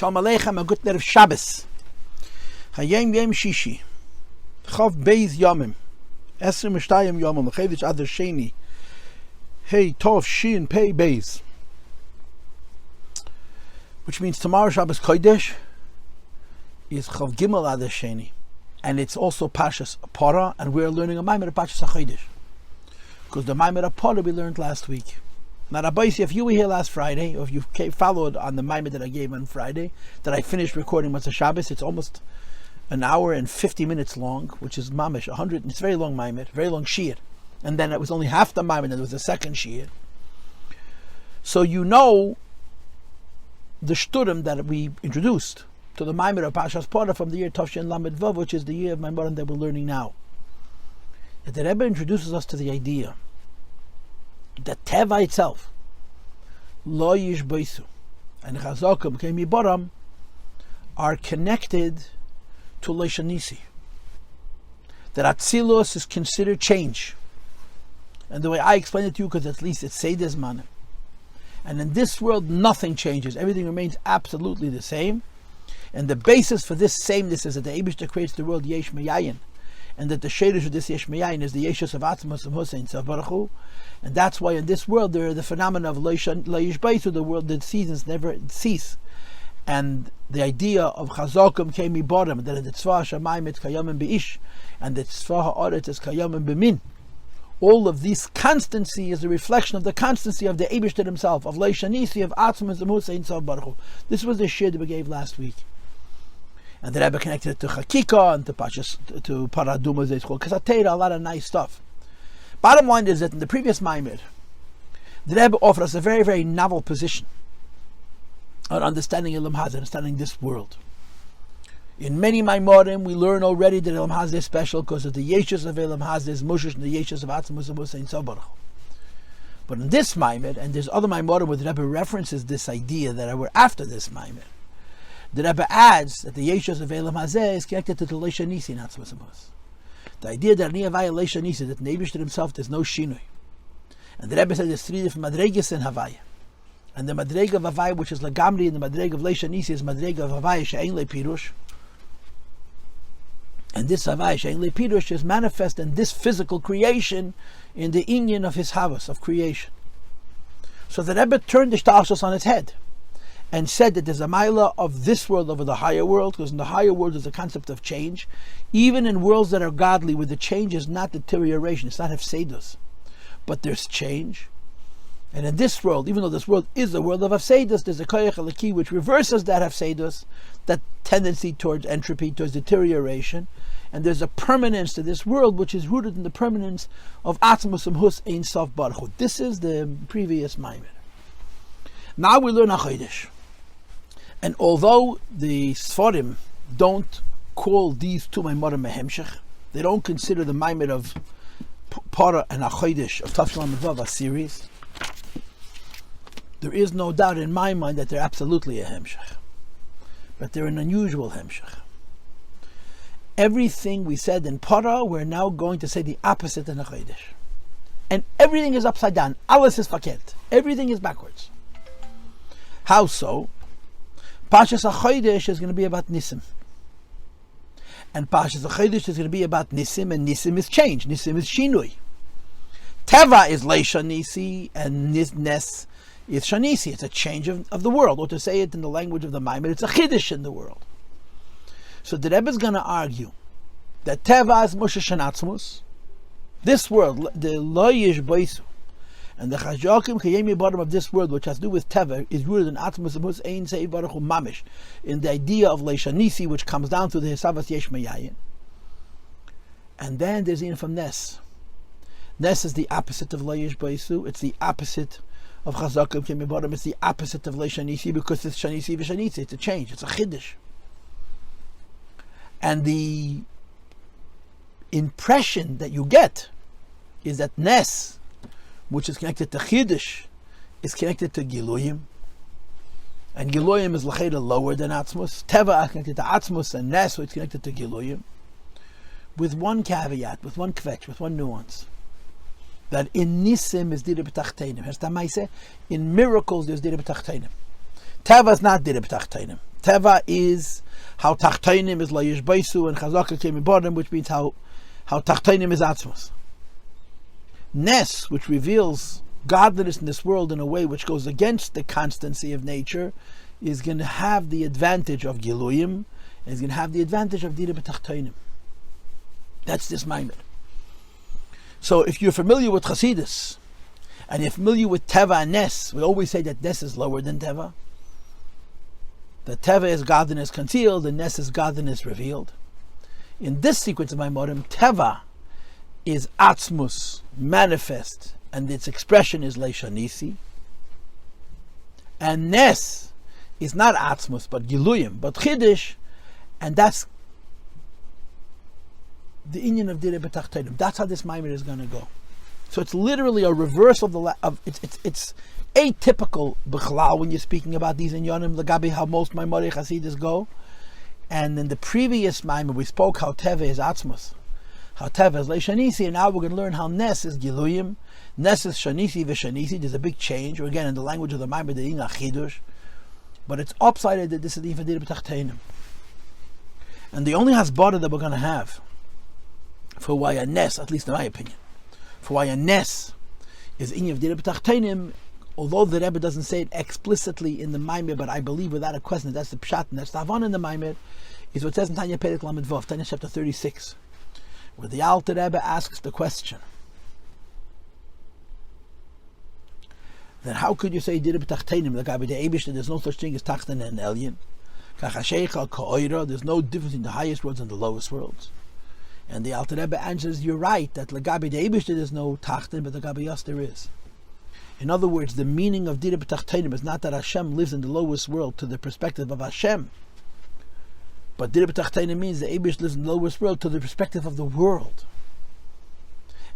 Shalom Aleichem, a good of Shabbos. Hayem Yem Shishi. Chav Beis Yomim. Esrim Mishtayim Yomim. Chedish Adar Sheni. Hey Tov Shin Pei Beis. Which means tomorrow Shabbos Kodesh is Chav Gimel Adar Sheni. And it's also Parshas Para, and we're learning a Maimer of Parshas Hachodesh. Because the Maimer of Para we learned last week. Now, Rabbi, if you were here last Friday, or if you followed on the Maimer that I gave on Friday, that I finished recording Motzei Shabbos, it's almost an hour and 50 minutes long, which is mamish 100. It's very long Maimer, very long Shiur, and then it was only half the Maimer, and there was a second Shiur. So you know the shturim that we introduced to the Maimer of Parshas Para from the year Tavshin Lamed Vav, which is the year of Maimer that we're learning now. That the Rebbe introduces us to the idea that Teva itself, Lo Yishbotho, and Chazokim K'yom Abram are connected to Leishanisi. That Atzilus is considered change. And the way I explain it to you, because at least it's Seides Manim. And in this world, nothing changes. Everything remains absolutely the same. And the basis for this sameness is that the Eibishter creates the world Yesh Meyayin. And that the Chidush of this Yesh Meyayin is the Yeshus of Atzmus of Hussein Baruch. And that's why in this world there are the phenomena of Yishbotho, the world, the seasons never cease. And the idea of Chazokim K'yom Abram, that the Tzvah Shamayim is Kayom Be'ish, and the Tzvah Ha'aretz is Kayom B'min. All of this constancy is a reflection of the constancy of the Eibishter himself, of Leishanisi, of Atzmus of Hussein Baruch. This was the shir that we gave last week. And the Rebbe connected it to Chakika and to Parshas, to Paraduma, because I tell you a lot of nice stuff. Bottom line is that in the previous Maimer, the Rebbe offered us a very, very novel position on understanding Elam Hazeh, understanding this world. In many Maimorim, we learn already that Elam Hazeh is special because of the Yeshus of Elam Hazeh is Mushish and the Yeshus of Atzmus and Hussein Baruch. But in this Maimer, and there's other Maimorim where the Rebbe references this idea that were after this Maimer, the Rebbe adds that the Yeshus of Elam Hazeh is connected to the Leishanisi in Atzmus and Hussein. The idea that Ani Havaya Leishanisi, that Neibishter himself, there's no Shinui. And the Rebbe said there's three different Madregas in Havaya. And the Madrega of Havaya, which is Lagamri, and the Madrega of Leishanisi is Madrega of Havaya She'ein Le Pirush. And this Havaya She'ein Le Pirush is manifest in this physical creation in the inyan of his Havas, of creation. So the Rebbe turned the Shtalshus on its head and said that there's a Maila of this world over the higher world, because in the higher world there's a concept of change. Even in worlds that are godly, where the change is not deterioration, it's not Hafsedus, but there's change. And in this world, even though this world is the world of Hafsedus, there's a Koyach Eliki which reverses that Hafsedus, that tendency towards entropy, towards deterioration. And there's a permanence to this world which is rooted in the permanence of Atzmus and Hus Ein Sof Baruch Hu. This is the previous Maimer. Now we learn Hachodesh. And although the Sfarim don't call these two Maimorim a Hemshech, they don't consider the Maimer of Para and Hachodesh of Tavshin Lamed Vav a series, there is no doubt in my mind that they're absolutely a Hemshech. But they're an unusual Hemshech. Everything we said in Para, we're now going to say the opposite in Hachodesh. And everything is upside down. Alles is verkehrt. Everything is backwards. How so? Parshas Hachodesh is going to be about Nisim. And Parshas Hachodesh is going to be about Nisim, and Nisim is change. Nisim is Shinui. Teva is Leishanisi, and newness is Shanisi. It's a change of the world. Or to say it in the language of the Maimer, it's a Chiddush in the world. So the Rebbe is going to argue that Teva is Moshe Atzmus. This world, the Lo Yishbotho, and the Chazokim K'yom Abram of this world, which has to do with Teva, is rooted in Atzmus and Hussein Baruch Hu Mamish, in the idea of Leishanisi, which comes down to the Hisavas Yesh Meyayin. And then there's the from Ness. Ness is the opposite of Lo Yishbotho. It's the opposite of Chazokim K'yom Abram. It's the opposite of Leishanisi, because it's Shanisi v'Shanisi. It's a change. It's a Chiddush. And the impression that you get is that Ness, which is connected to Chidush, is connected to Giluyim. And Giluyim is l'cheda lower than Atzmus. Teva is connected to Atzmus, and Ness, which is connected to Giluyim. With one caveat, with one kvetch, with one nuance. That in Nisim is Dira BiTachtonim. In miracles there's Dira BiTachtonim. Teva is not Dira BiTachtonim. Teva is how Tachtonim is la yeshbaisu and Chazaka came in bottom, which means how Tachtonim is Atzmus. Ness, which reveals godliness in this world in a way which goes against the constancy of nature, is going to have the advantage of Giluyim, and is going to have the advantage of Dira BiTachtonim. That's this Maimed. So if you're familiar with Chassidus, and you're familiar with Teva and Ness, we always say that Ness is lower than Teva. The Teva is godliness concealed, and Ness is godliness revealed. In this sequence of Maimorim, Teva is Atzmus, manifest, and its expression is Leishanisi. And Ness is not Atzmus, but Giluyim, but Chidush, and that's the Inyan of Dira BiTachtonim. That's how this Maimed is going to go. So it's literally a reversal of it's atypical b'chlal when you're speaking about these inyanim, l'gabi how most Maimorei Hasidus go. And in the previous Maimed we spoke how Teva is Atzmus, how Teva is Leishanisi, and now we're going to learn how Ness is Giluyim, Ness is Shanisi v'Shanisi. There's a big change. Again, in the language of the Maimed, the Inyan Chidush, but it's upsided that this is the Dira BiTachtonim. And the only hasbara that we're going to have for why a Ness, at least in my opinion, for why a Ness is Inyan of Dira BiTachtonim, although the Rebbe doesn't say it explicitly in the Maimed, but I believe without a question that's the Pshat and that's the Havana in the Maimed, is what it says in Tanya Perek Lamed Vav, Tanya chapter 36, where the Alter Rebbe asks the question, then how could you say Dira BiTachtonim, the guy by the Eibush, that there's no such thing as Tachton and Elyon? There's no difference in the highest worlds and the lowest worlds. And the Alter Rebbe answers, you're right, that Lagabi the Eibush there's no Tachton, but Lagabi Yas there is. In other words, the meaning of Dira BiTachtonim is not that Hashem lives in the lowest world to the perspective of Hashem, but Dira BiTachtonim means the Eibush lives in the lowest world to the perspective of the world.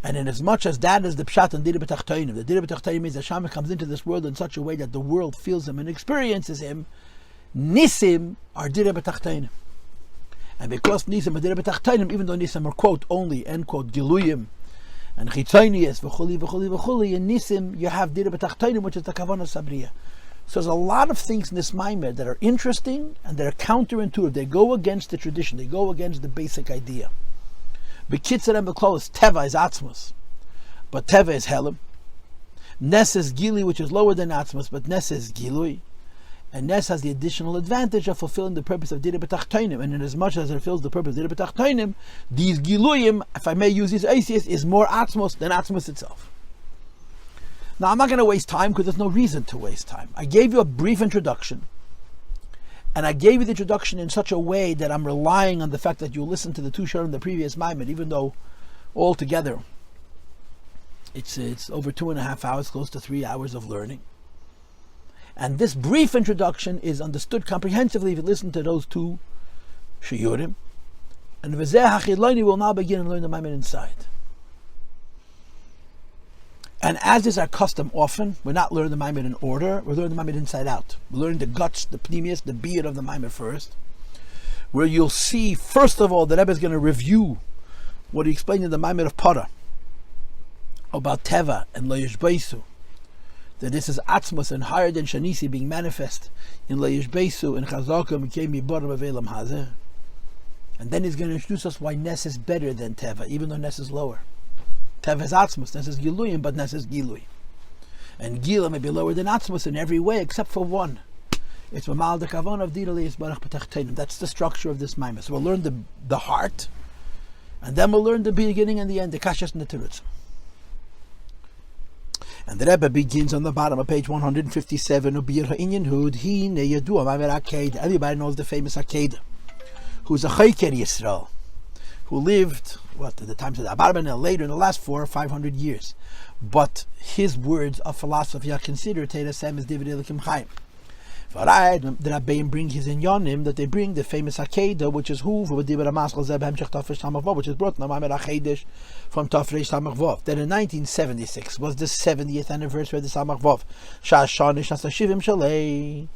And in as much as that is the Pshat and Dira BiTachtonim, the Dira BiTachtonim means that Hashem comes into this world in such a way that the world feels him and experiences him. Nisim are Dira BiTachtonim. And because Nisim are Dira BiTachtonim, even though Nisim are quote only, end quote, Giluyim, and Chitzonius, v'chuli, v'chuli, v'chuli, in Nisim you have Dira BiTachtonim, which is the Kavanah Sabriya. So there's a lot of things in this Maimed that are interesting and that are counterintuitive. They go against the tradition, they go against the basic idea. B'kitzur and b'klos, Teva is Atzmus, but Teva is Helim. Ness is Gili, which is lower than Atzmus, but Ness is Gilui. And Ness has the additional advantage of fulfilling the purpose of Dira BiTachtonim. And in as much as it fulfills the purpose of Dira BiTachtonim, these Giluyim, if I may use these Aisias, is more Atzmos than Atzmos itself. Now I'm not going to waste time because there's no reason to waste time. I gave you a brief introduction. And I gave you the introduction in such a way that I'm relying on the fact that you listen to the two Shana in the previous Maimed, even though altogether it's over 2.5 hours, close to 3 hours of learning. And this brief introduction is understood comprehensively if you listen to those two shiurim. And V'zeh HaChidloni will now begin and learn the Maimed inside. And as is our custom often, we're not learning the Maimed in order, we're learning the Maimed inside out. We're learning the guts, the pneumius, the beard of the Maimed first, where you'll see, first of all, the Rebbe is going to review what he explained in the Maimed of Parah about Teva and Lo Yishbeisu, that this is Atzmus and higher than Shanisi being manifest in Lo Yishbeisu and Chazaka Mikei Miborim Avelam Hazeh. And then he's going to introduce us why Ness is better than Teva, even though Ness is lower. Teva is Atzmus, Ness is Giluyim, but Ness is Gilui. And Gila may be lower than Atzmus in every way except for one. It's Mamal de Kavan of Dira BiTachtonim. That's the structure of this Maimed. So we'll learn the heart, and then we'll learn the beginning and the end, the Kashas and the Terutzim. And the Rebbe begins on the bottom of page 157. Everybody knows the famous Akedah, who's a Chayker Yisrael, who lived at the times of the Abaraman and later in the last 400 or 500 years. But his words of philosophy are considered Teirasem as David Elikim Chaim. The Rabbeim bring his inyanim, that they bring the famous Hachodesh, which is who for Dira Hemshech, which is brought in the Hachodesh from Tishrei Samach Vav. That in 1976 was the 70th anniversary of the Samach Vav. Shana Shivim Shalei.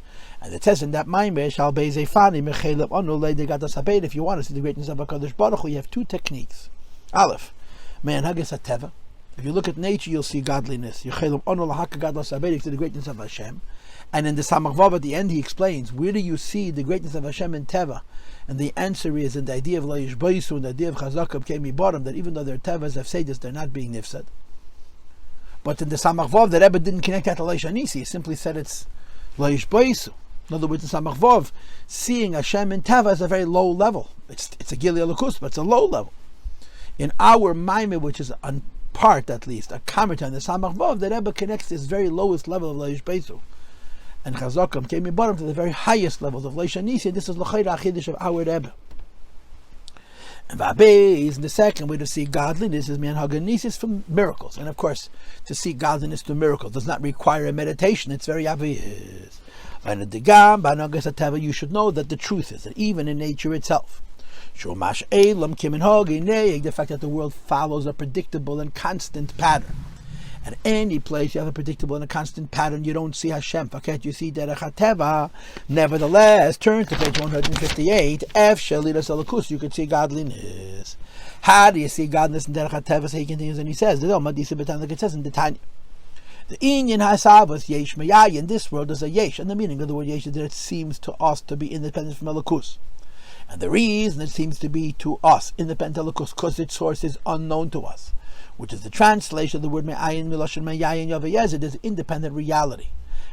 And it says in that Maimed, Shal Beizefani Mechelem Onulei Degadas Habed. If you want to see the greatness of HaKadosh Baruch Hu, you have two techniques. Aleph, Man Haggis Teva, If you look at nature, you'll see godliness. To the greatness of Hashem. And in the Samach Vav at the end, he explains, where do you see the greatness of Hashem in Teva? And the answer is in the idea of La Yishbaisu and the idea of Chazakam Kemi Bottom, that even though they're Tevas, Hafsedis, they're not being Nifsad. But in the Samach Vav, the Rebbe didn't connect that to La Yishanisi. He simply said it's La Yishbaisu. In other words, in Samach Vav, seeing Hashem in Teva is a very low level. It's a Gili Alakus, but it's a low level. In our Maimah, which is a part at least, a Kamerta in the Samach Vav, the Rebbe connects this very lowest level of La Yishbaisu. And Chazakam came in bottom to the very highest levels of Leisha Nisi. This is L'chayra Chidush of our Rebbe. And Vabez, in the second way to see godliness is Man Haganisis from miracles. And of course, to see godliness through miracles does not require a meditation. It's very obvious. And you should know that the truth is that even in nature itself, the fact that the world follows a predictable and constant pattern. At any place you have a predictable and a constant pattern, you don't see Hashem. You see Derech HaTeva. Nevertheless, turn to page 158. You could see godliness. How do you see godliness in Derech HaTeva? So he continues and he says, like it says in the Tanya. The Inyan Hasavas Yesh Mayai in this world is a Yesh, and the meaning of the word Yesh is that it seems to us to be independent from Elokus. And the reason it seems to be to us independent of Elokus, because its source is unknown to us, which is the translation of the word Me'ayin Miloshin Me'ayin Yavayezid, is independent reality.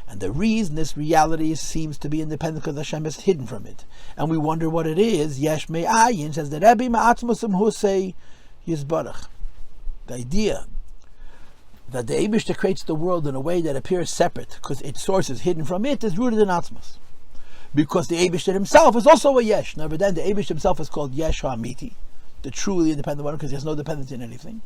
And the reason this reality seems to be independent because Hashem is hidden from it. And we wonder what it is. Yesh Me'ayin says that Rebbe Atzmus Husei Yisbarach. The idea that the Eibishter creates the world in a way that appears separate because its source is hidden from it is rooted in Atzmus. Because the Eibishter himself is also a Yesh. Never then, the Eibishter himself is called Yesh HaAmiti, the truly independent one, because there's no dependence in anything.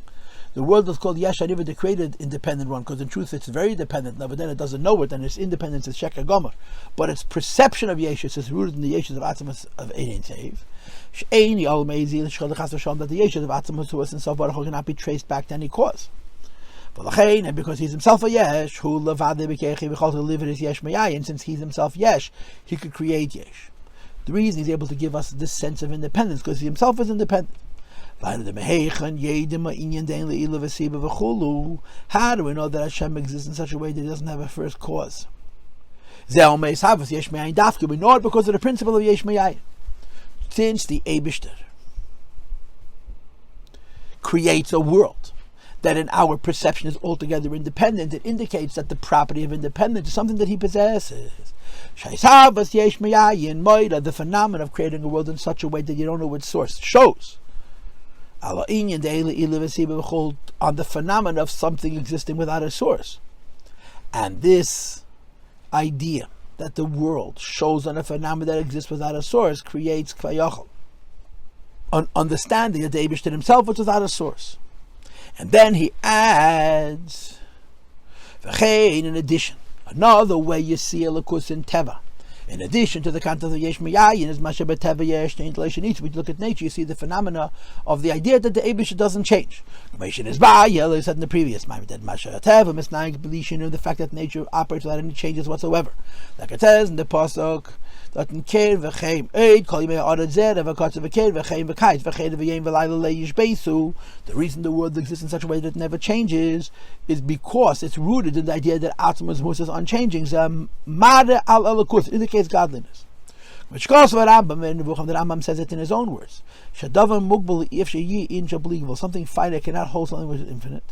The world is called Yesh HaNiva, the created independent one, because in truth it's very dependent. Never then it doesn't know it, and its independence is Sheker Gomer. But its perception of Yeshus is rooted in the Yeshus of Atzmus of Ein Teiv. She'eni Ol Meizi L'Shchol Chas V'Shalom, that the Yeshus of Atzmus who is in Sof Baruch Hu cannot be traced back to any cause. And because he's himself a Yesh, who levade b'kechi v'chol to live in his Yesh Me'ayin, since he's himself Yesh, he could create Yesh. The reason he's able to give us this sense of independence, because he himself is independent. How do we know that Hashem exists in such a way that he doesn't have a first cause? We know it because of the principle of Yesh Me'ayin. Since the Eibishter creates a world that in our perception is altogether independent, it indicates that the property of independence is something that he possesses. The phenomenon of creating a world in such a way that you don't know its source shows on the phenomenon of something existing without a source. And this idea that the world shows on a phenomenon that exists without a source creates an understanding that the Eibishter himself was without a source. And then he adds, in addition, another way you see Elokus in Teva, in addition to the concept of Yesh Me'ayin, is Masha B'Teva Yesh Newness. When you look at nature, you see the phenomena of the idea that the Eibishter doesn't change. Masha is Ba'yel, said in the previous Maimon, that Masha Teva Misnayik B'Lishin, the fact that nature operates without any changes whatsoever. Like it says in the Pasuk, the reason the world exists in such a way that it never changes is because it's rooted in the idea that Atzmus is unchanging. It indicates godliness. Which goes for Rambam, the Rambam says it in his own words. Something finite cannot hold something which is infinite.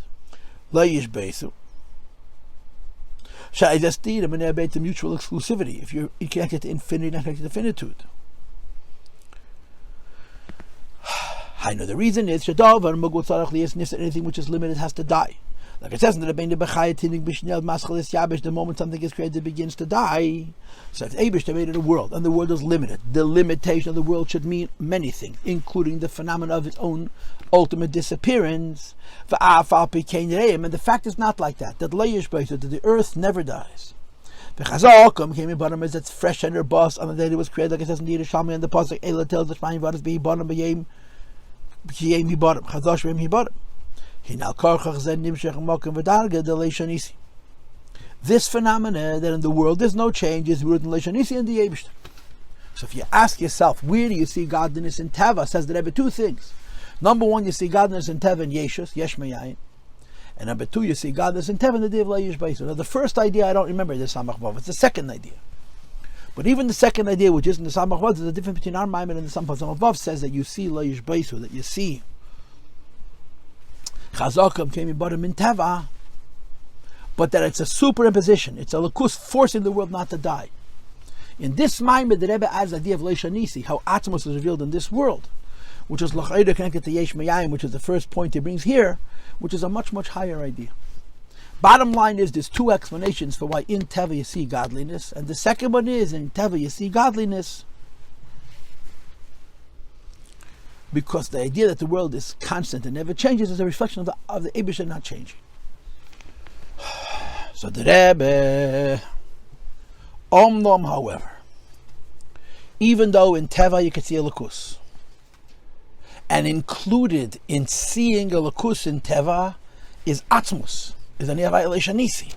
The mutual exclusivity. If you're connected to infinity, not connected to finitude. I know the reason is anything which is limited has to die. Like it says in the the moment something is created, it begins to die. So if Eibishter made a world, and the world is limited, the limitation of the world should mean many things, including the phenomenon of its own ultimate disappearance. And the fact is not like that. That the earth never dies. The Chazakam came in bottom as it's fresh and robust on the day it was created, like it says in Dira and the Pasuk Ela tells the Shmai Vadas be bottom b'yem bottom Chadash b'yem bottom. This phenomena that in the world there's no change is rooted in Leishanisi and the Eibishter. So if you ask yourself, where do you see godliness in Teva? Says the Rebbe two things. Number one, you see godliness in Teva and Yeshus, Yesh Me'ayin. And number two, you see godliness in Teva and the day of Layish Beisu. Now the first idea I don't remember the Samach Vav. It's the second idea. But even the second idea, which isn't the Samach Vav, there's a difference between our Maimed and the Samach Vav, says that you see Layish Beisu, that you see Chazakam came in bottom in Teva, but that it's a superimposition. It's a lakus forcing the world not to die. In this Maimed, the Rebbe adds the idea of Leishanisi, how Atzmus is revealed in this world, which is L'chayda connected to Yesh Mayayim, which is the first point he brings here, which is a much, much higher idea. Bottom line is there's two explanations for why in Teva you see godliness, and the second one is in Teva you see godliness because the idea that the world is constant and never changes is a reflection of the Eibusha not changing. So the Rebbe, Omnom, however, even though in Teva you can see a lakus, and included in seeing a lakus in Teva is Atzmus, is an Leishanisi.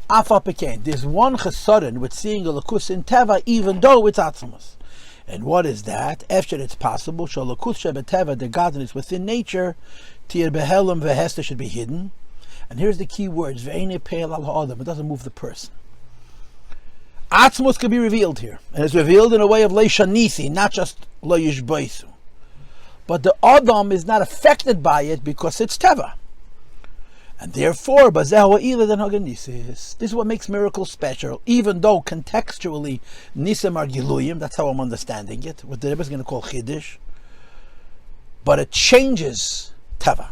Afa Pekain, there's one chesaron with seeing a lakus in Teva, even though it's Atzmus. And what is that? After it's possible, shall lakus shebeteva, the godliness within nature, tir behelam vehester should be hidden. And here's the key words: ve'ene peil al ha'adam. It doesn't move the person. Atzmus can be revealed here, and it's revealed in a way of Leishanisi, not just Leishbaisu. But the Adam is not affected by it because it's Teva. And therefore, this is what makes miracles special, even though contextually Nisim are Giluyim, that's how I'm understanding it, what the Rebbe is going to call Chidush. But it changes Teva.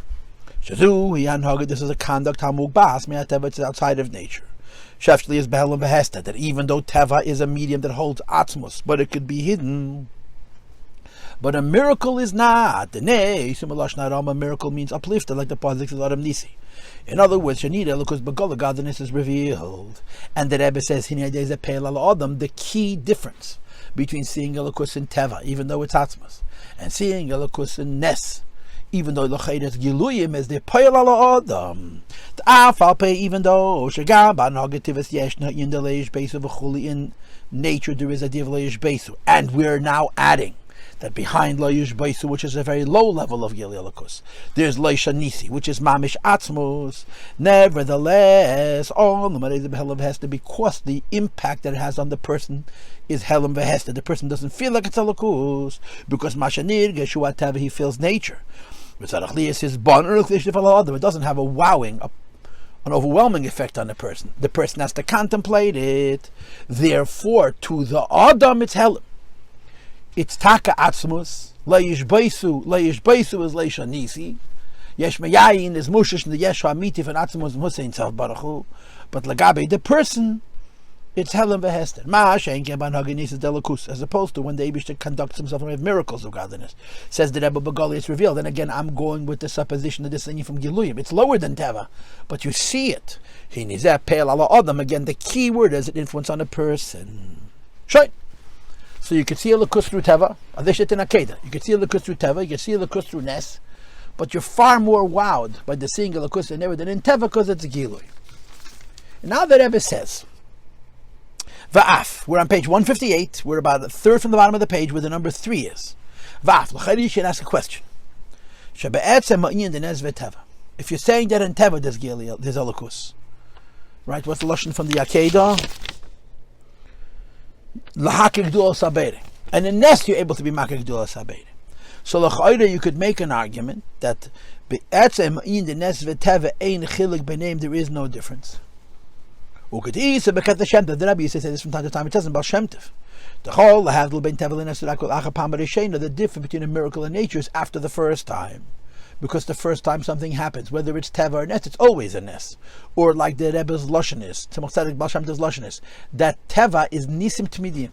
This is a conduct, it's outside of nature. Shefshli is Behelam Behesta, that even though Teva is a medium that holds Atzmus, but it could be hidden. But a miracle is not. A miracle means uplifted, like the Pasuk of Adam Nisi. In other words, Shanita, because Bagala godliness is revealed. And the Rebbe says, the key difference between seeing a lakus in Teva, even though it's Atzmas, and seeing a lakus in Nes, even though L'chaydes Giluyim is the Peil ala Adam. The Afal Pei, even though Shagaba Nagativas Yeshna in the Leish Besu V'chuli, in nature there is a Div Leish Besu. And we're now adding that behind Leish Besu, which is a very low level of Gililakus, there's Leishanisi, which is Mamish Atzmus. Nevertheless, all the Marais of Helam Vehester, because the impact that it has on the person is Helam Vehester. The person doesn't feel like it's a lakus, because Mashanir Geshuat Teva, he feels nature. It doesn't have a wowing, an overwhelming effect on the person. The person has to contemplate it. Therefore, to the Adam, it's Helam. It's Taka Atzmus. Leish Beisu is Leishanisi. Yesh Mayayin is Mushish and the Yesh Hamitif and Atzmus Hussein Self Baruchu. But Lagabe, the person, it's Helam Vehester. As opposed to when the Eibishter conducts himself and have miracles of godliness. Says the Rebbe Bagali, it's revealed. And again, I'm going with the supposition of this thing from Giluyim. It's lower than Teva, but you see it. Again, the key word is an influence on a person. Shine. So you can see a lakus through Teva. You can see a lakus through Teva. You can see a lakus through Nes. But you're far more wowed by the seeing a lakus than ever than in Teva because it's a Giluy. And now the Rebbe says, Va'af, we're on page 158, we're about a third from the bottom of the page where the number 3 is. Va'af, l'chayri, you should ask a question. If you're saying that in Teva there's a lakus, right, what's the Lashon from the Akedah? L'hakik du'al sabere. And in Nes you're able to be makik du'al sabere. So l'chayri, you could make an argument that be'etzem in the Nes v'Teva ein chilik b'neim, there is no difference. The Rabbi used to say this from time to time. It doesn't about Shemtiv. The difference between a miracle and nature is after the first time, because the first time something happens, whether it's Teva or Nes, it's always a Nes. Or like the Rebbe's Lashon is, that Teva is Nisim Tmidim.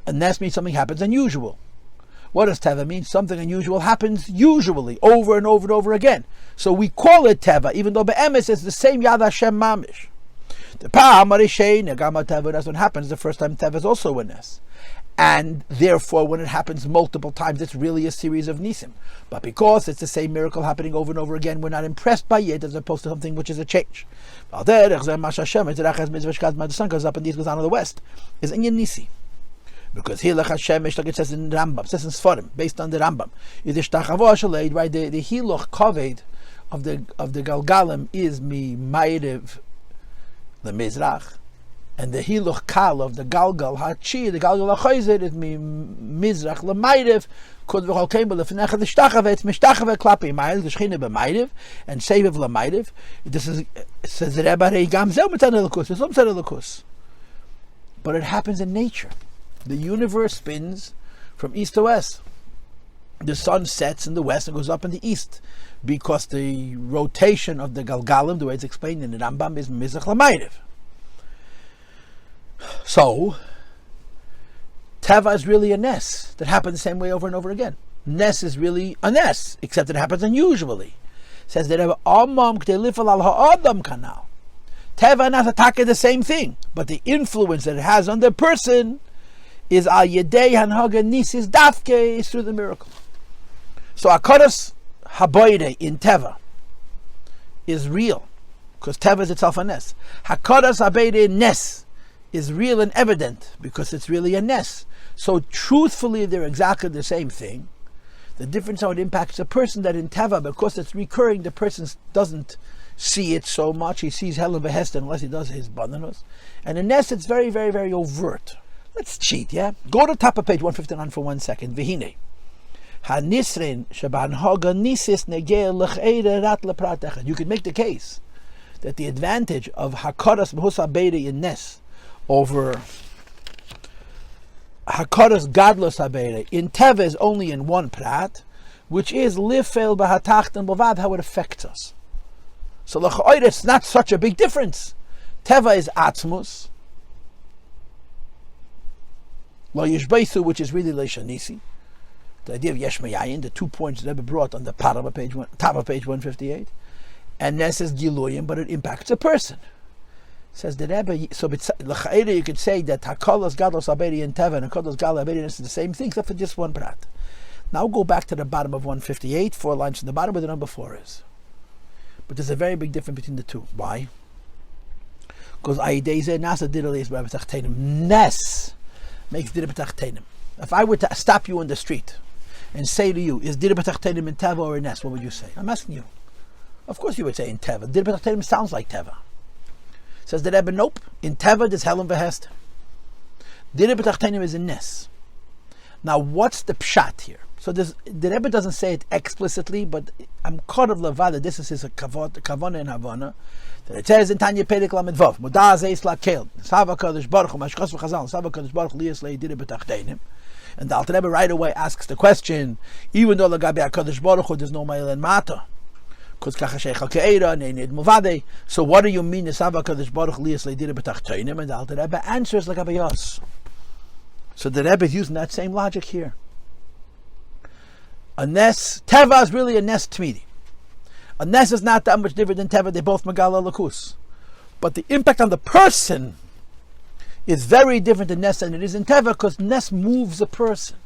A Nes means something happens unusual. What does Teva mean? Something unusual happens usually, over and over and over again. So we call it Teva, even though Be'emes is the same Yad Hashem Mamish. The that's what happens the first time Teva is also a Nes. And therefore, when it happens multiple times, it's really a series of Nisim. But because it's the same miracle happening over and over again, we're not impressed by it as opposed to something which is a change. Goes up and these goes on to the west, is Inyan Nisi. Because here, like it says in Rambam, it says in Sfarim, based on the Rambam, right, the Hiloch Kaved of the Galgalim is mi Ma'ariv leMizrach, and the Hiluch Kal of the Galgal Hachi, the Galgal HaChozer, is mi Mizrach leMa'ariv. Could we all came with the Fnechad Ishtachave, it's Mishtachave Klapi Ma'ariv, the Shechina beMa'ariv, and Seviv leMa'ariv. This is, says the Rebbe Rei Gam Zel Mitzad Elokus, it's Mitzad Elokus. But it happens in nature. The universe spins from east to west. The sun sets in the west and goes up in the east, because the rotation of the Galgalim, the way it's explained in the Rambam, is Mizrach leMa'ariv. So, Teva is really a ness that happens the same way over and over again. Ness is really a ness, except it happens unusually. Says that Amam K'telifal al ha'adam kanal. Teva and Ataka the same thing, but the influence that it has on the person is al yedei hanhaga nisis dafke, is through the miracle. So Hachodesh haboire in Teva is real, because Teva is itself a ness. Hachodesh haboire in ness is real and evident, because it's really a ness. So truthfully, they're exactly the same thing. The difference how it impacts a person, that in Teva, because it's recurring, the person doesn't see it so much. He sees Helen Behest unless he does his bananas. And in Ness, it's very, very, very overt. Let's cheat, yeah? Go to top of page 159 for 1 second. Vihine. Ha-nisrin shabanhoga nisis negeh l'ch'eire rat lepratechet. You could make the case that the advantage of Hachodesh B'husa Beiri in Ness over Hachodesh Gadlos Habeire in Teva is only in one prat, which is lifel b'hatacht and b'vad, how it affects us. So l'ch'oir, it's not such a big difference. Teva is Atzmus, lo yeshbotho, which is really leishanisi. The idea of yesh meyayin, the 2 points that Rebbe brought on the top of page 158, and Ness is giluyim, but it impacts a person. Says the Rebbe, so l'cha'ira you could say that Hachodesh Gadlos Habeiri in Teva and Hachodesh Gadlos Habeiri is the same thing, except for just one prat. Now go back to the bottom of 158, 4 lines from the bottom where the number 4 is. But there's a very big difference between the two. Why? Because Ness makes Dira BiTachtonim. If I were to stop you in the street and say to you, is Dira BiTachtonim in Teva or in Ness, what would you say? I'm asking you. Of course you would say in Teva. Dira BiTachtonim sounds like Teva. Says the Rebbe, nope. In Teva, there's Helen Behest. Dira BiTachtonim is in Ness. Now, what's the pshat here? So the Rebbe doesn't say it explicitly, but I'm caught of Levada. This is his kavana and havana. That it says in Tanya Perek Lamed Vav, Mudah Zeis Lakel, Sava Kadosh Baruch Hu, Mashchas v'Chazal, Sava Kadosh Baruch Hu Liyas Dira BiTachtonim. And the Alter Rebbe right away asks the question, even though Lagabi HaKadosh Baruch Hu, there's no Ma'il and Mata. So what do you mean Sava Kadosh Baruch Hu Liyas Dira BiTachtonim? And the Alter Rebbe answers like Abayos. So the Rebbe is using that same logic here. A Ness, Teva is really a Ness Tmidi. A Ness is not that much different than Teva, they both Megala Lakus. But the impact on the person is very different in Ness than it is in Teva, because Ness moves a person.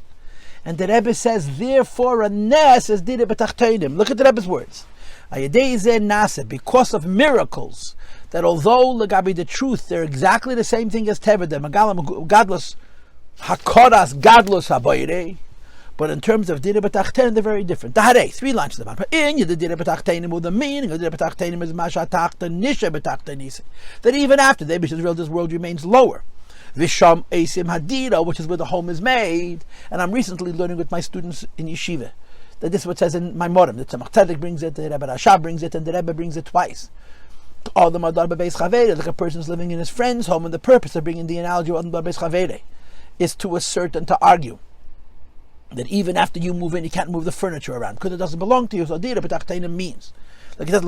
And the Rebbe says, therefore a Ness is Dira BiTachtonim. Look at the Rebbe's words. Because of miracles, that although Lagabi the truth, they're exactly the same thing as Teva, the Megala Gadlos, Hachodesh Gadlos Haboire. But in terms of Dira BiTachtonim, they're very different. Daharei, 3 lines to the bottom. In the Dira BiTachtonim, the meaning of Dira BiTachtonim is Mashatachta Nisha BiTachtonisi. That even after the Eibishter's this world remains lower. Visham Eisim Hadira, which is where the home is made. And I'm recently learning with my students in yeshiva that this is what it says in my Morim. The Tzemach Tzedek brings it, the Rebbe Rasha brings it, and the Rebbe brings it twice. All the Madar Bebeis Chavere, like a person's living in his friend's home, and the purpose of bringing the analogy of Madar Bebeis Chavere is to assert and to argue that even after you move in, you can't move the furniture around because it doesn't belong to you. So Dira BiTachtonim means, like it says,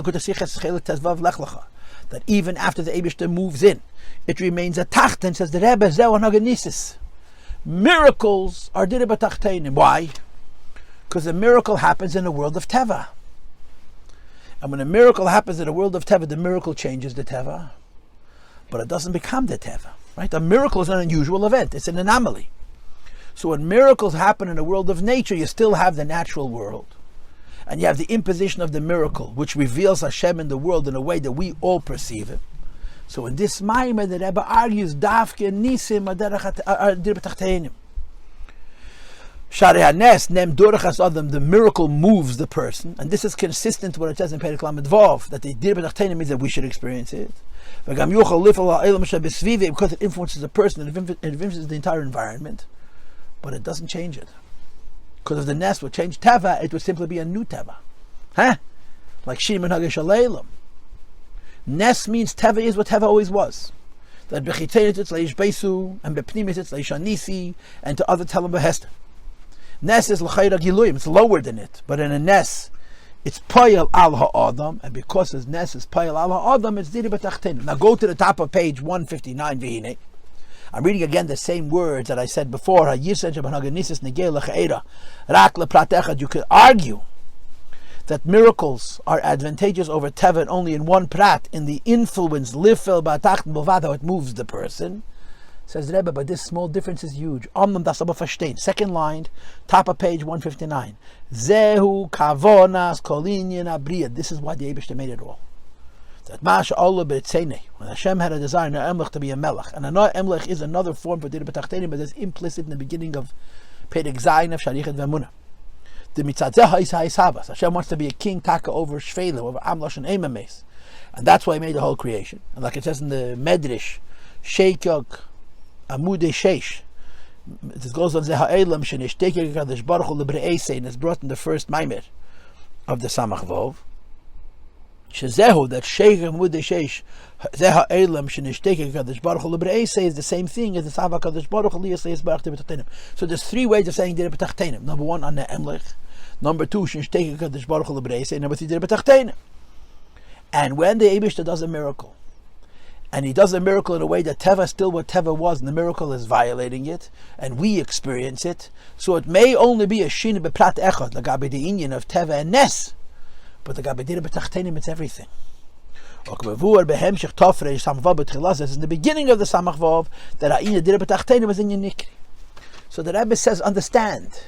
that even after the Eibishter moves in, it remains a tacht, and says the Rebbe Zeh Hagenisis. Miracles are Dira BiTachtonim. Why? Because a miracle happens in the world of Teva. And when a miracle happens in the world of Teva, the miracle changes the Teva. But it doesn't become the Teva. Right? A miracle is an unusual event. It's an anomaly. So when miracles happen in the world of nature, you still have the natural world. And you have the imposition of the miracle, which reveals Hashem in the world in a way that we all perceive it. So in this Maimah, the Rebbe argues, Dafke Nisim Dira BiTachtonim. The miracle moves the person, and this is consistent with what it says in Perek Lamed Vav, that the Dira BiTachtonim means that we should experience it. Because it influences the person, it influences the entire environment, but it doesn't change it. Because if the ness would change teva, it would simply be a new teva. Like Shim and Hagesh Aleilam. Ness means teva is what teva always was. That bechitenet it's leishbeisu, and bepnimet it's leishanisi, and to other telam behester. Ness is l'chayra giluyim, it's lower than it. But in a ness, it's payal al ha'adam, and because his ness is payal al ha'adam, it's Dira BiTachtonim. Now go to the top of page 159, v'hinei. I'm reading again the same words that I said before. You could argue that miracles are advantageous over teva only in one prat, in the influence lifel batachten bovad, how it moves the person. Says Rebbe, but this small difference is huge. Second line, top of page 159. Zehu kavonas kolinyan abriya. This is why the Eibishter made it all. That Masha Allah b'tzeinei, when Hashem had a desire in Emlech to be a melech, and Emlech is another form for Dira BiTachtonim, but it's implicit in the beginning of Perek Zayin of Sharichet V'Emunah. The mitzatzeha is ha'ishavas. Hashem wants to be a king taka over Shveilim, over Amlosh and Eimames, and that's why He made the whole creation. And like it says in the Medrash, Sheikok Amudei Sheish, this goes on Zeha'elam Shenishteke Kadosh Baruch Hu L'Bre'esei, and it's brought in the first Maimer of the Samach Vov. Shezehu, that Sheikh Amudei Sheish, Zeha'elam Shenishteke Kadosh Baruch Hu L'Bre'esei is the same thing as the Savak Kadosh Baruch Hu L'Yasei Yisbarach Dira BiTachtonim. So there's three ways of saying Dira BiTachtonim. Number one, on the Emlech. Number two, Shenishteke Kadosh Baruch Hu L'Bre'esei. Number three, Dira BiTachtonim. And when the Eibishter does a miracle, and He does a miracle in a way that teva is still what teva was, and the miracle is violating it, and we experience it, so it may only be a shina beprat echad, lagabe the inyan of teva and ness, but lagabe Dira BiTachtonim, it's everything. Hemshech says in the beginning of the Samach Vav that ha'ina Dira BiTachtonim was in Nikri. So the Rebbe says, understand,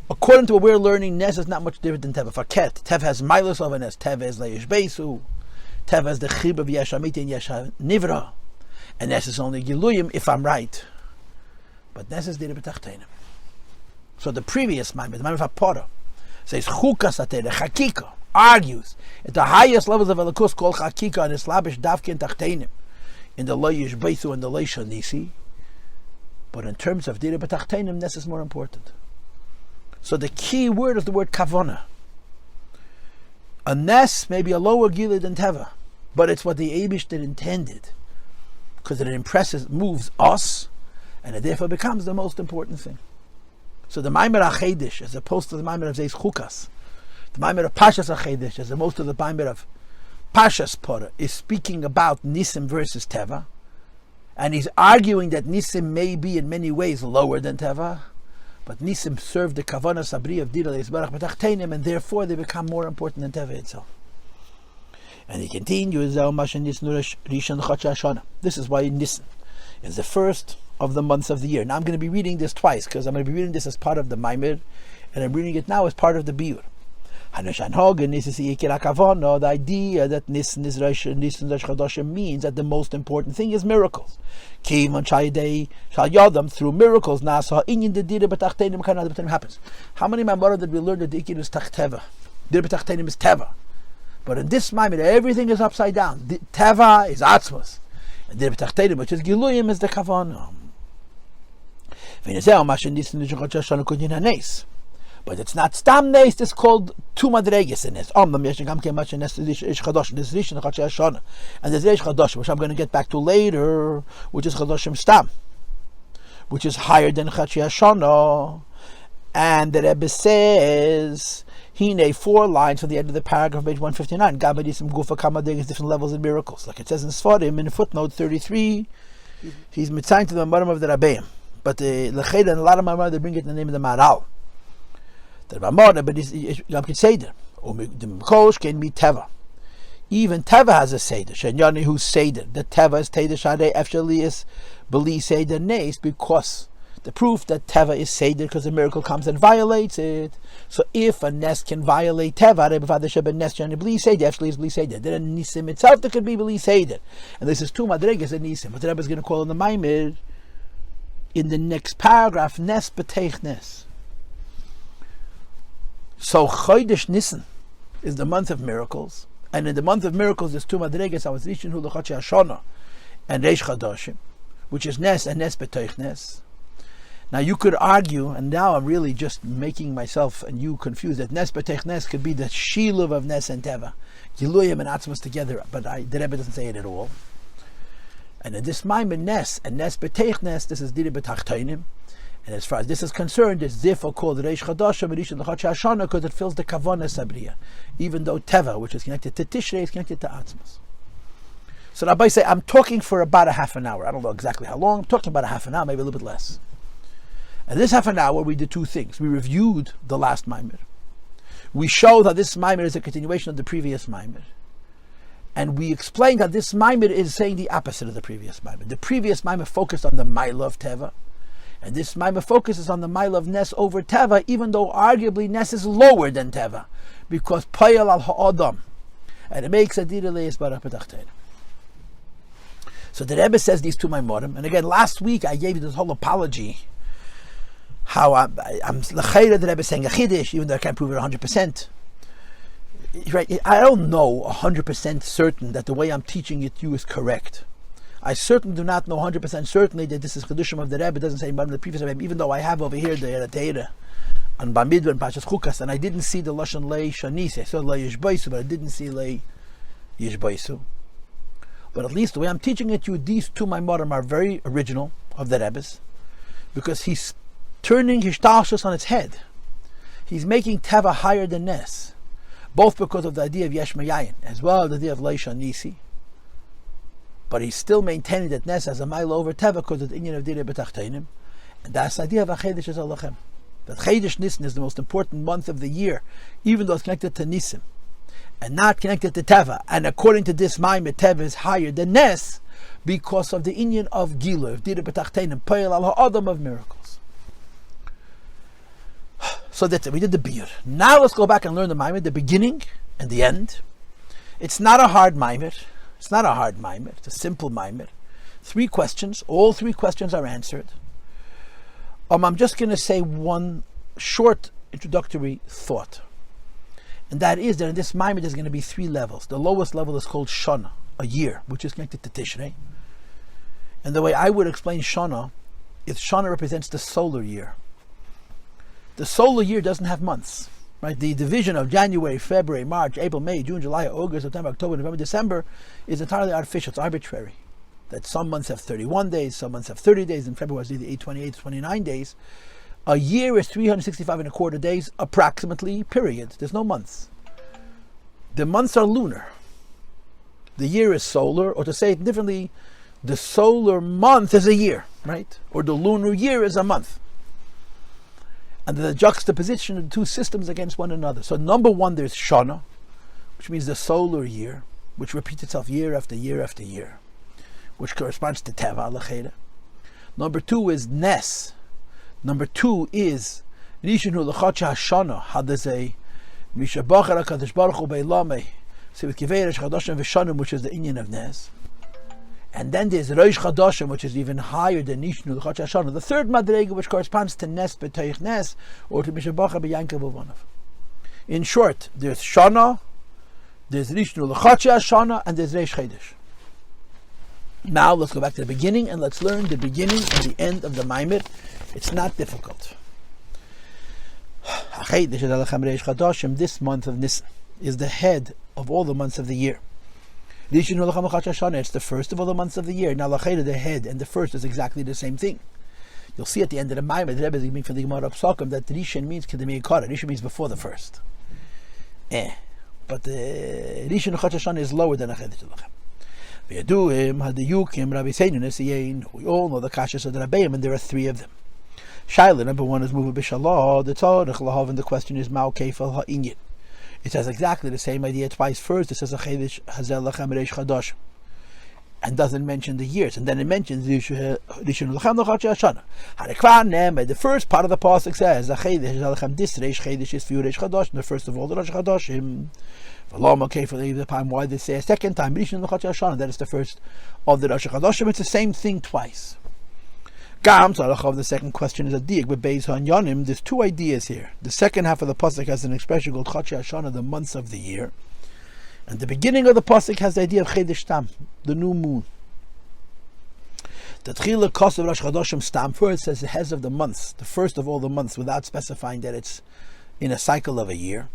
according to what we're learning, ness is not much different than teva. Faket, teva has milos of a ness, teva is leish beisu. Teva is the chib of Yesh Amiti and Yesh Nivra, and Ness is only Giluyim, if I'm right. But Ness is Dira BiTachtonim. So the previous Maimer, the Maimer of Parshas, says Chukas Ateh, the Chakika, argues at the highest levels of Elokus called Chakika and Islabish Davkin Tachtonim, in the Lo Yishbeisu and the Lo Shanisi. But in terms of Dira BiTachtonim, Ness is more important. So the key word is the word Kavona. A ness may be a lower gila than teva, but it's what the Eibishter intended, because it moves us, and it therefore becomes the most important thing. So the Maimer Hachodesh, as opposed to the Maimer of Zeis Chukas, the Maimer of Parshas Hachodesh, as opposed to the Maimer of Parshas Parah, is speaking about Nisim versus teva, and he's arguing that Nisim may be in many ways lower than teva, but Nisim serve the Kavana Sabri of Dira BiTachtonim, and therefore they become more important than Teva itself. And he continues, this is why Nisan is the first of the months of the year. Now I'm going to be reading this twice, because I'm going to be reading this as part of the Maimer, and I'm reading it now as part of the Biur. The idea that Nisan is Chadshim means that the most important thing is miracles. Kiyom through miracles happens. How many Maimarim did we learn that the Ikir is Tachteva? Dira BiTachtonim is Teva. But in this Maimer, everything is upside down. Teva is Atzmus, and Dira BiTachtonim, which is Giluyim, is the Kavana. But it's not stam neis, it's called two madreges in this. And there's Chidus, which I'm going to get back to later, which is Chadashim stam, which is higher than Chadshei Shana. And the Rebbe says, Hine, 4 lines from the end of the paragraph, page 159. Gabadisim gufa kamadeg, different levels of miracles. Like it says in Sfarim, in footnote 33, he's mitzaying to the Maram of the Rabbeim. But the Leched and a lot of Maram, they bring it in the name of the Maral. But you can say that. Can be Teva. Even Teva has a Seder. Shenyani who's Seder. The Teva is Teda Shadei Efshali is Beli Seder Neis, because the proof that Teva is Seder, because the miracle comes and violates it. So if a Nes can violate Teva, Nes Beli Seder, Efshali is Beli Seder. Then Nisim itself there could be Beli Seder. And this is two Madregas and Nisim. But the Rebbe is going to call in the Maimer in the next paragraph, Nes Betech Nes. So Chodesh Nisan is the month of miracles, and in the month of miracles there's two madregas. I was reaching hu l'chadshi Shana and Reish Chadashim, which is Nes and Nes Betach Nes. Now you could argue, and now I'm really just making myself and you confused, that Nes Betach Nes could be the Shiluv of Nes and Teva, Giluyim and Atzmus together, but the Rebbe doesn't say it at all. And in this Maimon Nes and Nes Betach Nes, this is Dira BiTachtonim. And as far as this is concerned, it's therefore called Reish Chadashim and Rishon l'chadshi Shana because it fills the Kavana Sabriya, even though Teva, which is connected to Tishrei, is connected to Atzmus. So Rabbi say, I'm talking for about a half an hour. I don't know exactly how long. I'm talking about a half an hour, maybe a little bit less. And this half an hour, we did two things. We reviewed the last Maimer. We showed that this Maimer is a continuation of the previous Maimer. And we explained that this Maimer is saying the opposite of the previous Maimer. The previous Maimer focused on the Maila of Teva. And this Maimer focuses on the Maila of Nes over Teva, even though arguably Nes is lower than Teva. Because Payal al Ha'adam. And it makes a Dira BiTachtonim. So the Rebbe says these two Maimorim. And again, last week I gave you this whole apology. How I'm l'chayra, the Rebbe is saying a Chiddush, even though I can't prove it 100%. Right? I don't know 100% certain that the way I'm teaching it to you is correct. I certainly do not know 100% certainly that this is Chidushim of the Rebbe. It doesn't say in the previous Rebbe, even though I have over here the Teira and Bamidbar and Parshas Chukas, and I didn't see the Lashon Lei Shanisi. I saw Lei Yeshbotho, but I didn't see Lei Yeshbotho. But at least the way I'm teaching it to you, these two Maimorim are very original of the Rebbe's, because he's turning Hishtalshus on its head. He's making Teva higher than Nes, both because of the idea of Yesh Mayayin, as well as the idea of Lei Shanisi. But he's still maintaining that Nes has a mile over Teva because of the Inyan of Dira BiTachtonim. And that's the idea of Hachodesh is Alachem. That Chodesh Nisan is the most important month of the year, even though it's connected to Nisim, and not connected to Teva. And according to this Maimer, Teva is higher than Nes because of the Inyan of Gilu, of Dira BiTachtonim, Payal al Ha'adam of miracles. So that's it. We did the Bir. Now let's go back and learn the Maimer, the beginning and the end. It's not a hard Maimer. It's not a hard Maimer. It's a simple Maimer. 3 questions. All 3 questions are answered. I'm just going to say one short introductory thought. And that is that in this Maimer there's going to be 3 levels. The lowest level is called Shana, a year, which is connected to Tishrei. And the way I would explain Shana is Shana represents the solar year. The solar year doesn't have months. Right? The division of January, February, March, April, May, June, July, August, September, October, November, December is entirely artificial. It's arbitrary. That some months have 31 days, some months have 30 days, and February is either 28, 29 days. A year is 365 and a quarter days, approximately, period. There's no months. The months are lunar. The year is solar, or to say it differently, the solar month is a year, right? Or the lunar year is a month. And the juxtaposition of the 2 systems against one another. So number 1, there's Shana, which means the solar year, which repeats itself year after year after year, which corresponds to Teva L'cheda. Number 2 is Nes. Number 2 is Rishon l'chadshi Shana. Hadazei Mishabacher HaKadosh Baruch Hu Beilamei. So with Kiveresh Chadashim V'Shanim, which is the Inyan of Nes. And then there's Rosh Chadashim, which is even higher than Rishon l'chadshi Shana. The third Madrega, which corresponds to Nes B'Toich Nes, or to Mishabacher B'Yankev Uvanav. In short, there's Shana, there's Rishon l'chadshi Shana, and there's Reish Chodesh. Now let's go back to the beginning and let's learn the beginning and the end of the Maimer. It's not difficult. This month of Nisan is the head of all the months of the year. It's the first of all the months of the year. Now the head and the first is exactly the same thing. You'll see at the end of the Maimer, the Rebbe is giving from the Gemara Psakim that Rishon means Kedemei Kara. Rishon means before the first. But the Rishon l'chadshi is lower than Hachodesh. We all know the kashas of the Rabbeim, and there are 3 of them. Shaila, number 1 is Muva B'Shalah, the Tzarech, and the question is Ma'u Keifel Ha'inyan. It has exactly the same idea twice. First, it says Hachodesh Hazel Lachem Reish Chadashim, and doesn't mention the years, and then it mentions Rishon l'chadshi Shana. The first part of the pasuk says Hachodesh Hazel Lachem Dis Reish Chodesh is Reish Chadashim, the first of all the Reish Chadashim. Why they say a second time Rishon l'chadshi Shana, that is the first of the Rosh Chadashim. It's the same thing twice. The second question is a diak with Beis HaYonim. There's two ideas here. The second half of the pasuk has an expression called Chadshi Shana, the months of the year, and the beginning of the pasuk has the idea of Chodesh Tam, the new moon. The Tchila Kosav Rosh Chodeshim Stam, first says the heads of the months, the first of all the months, without specifying that it's in a cycle of a year.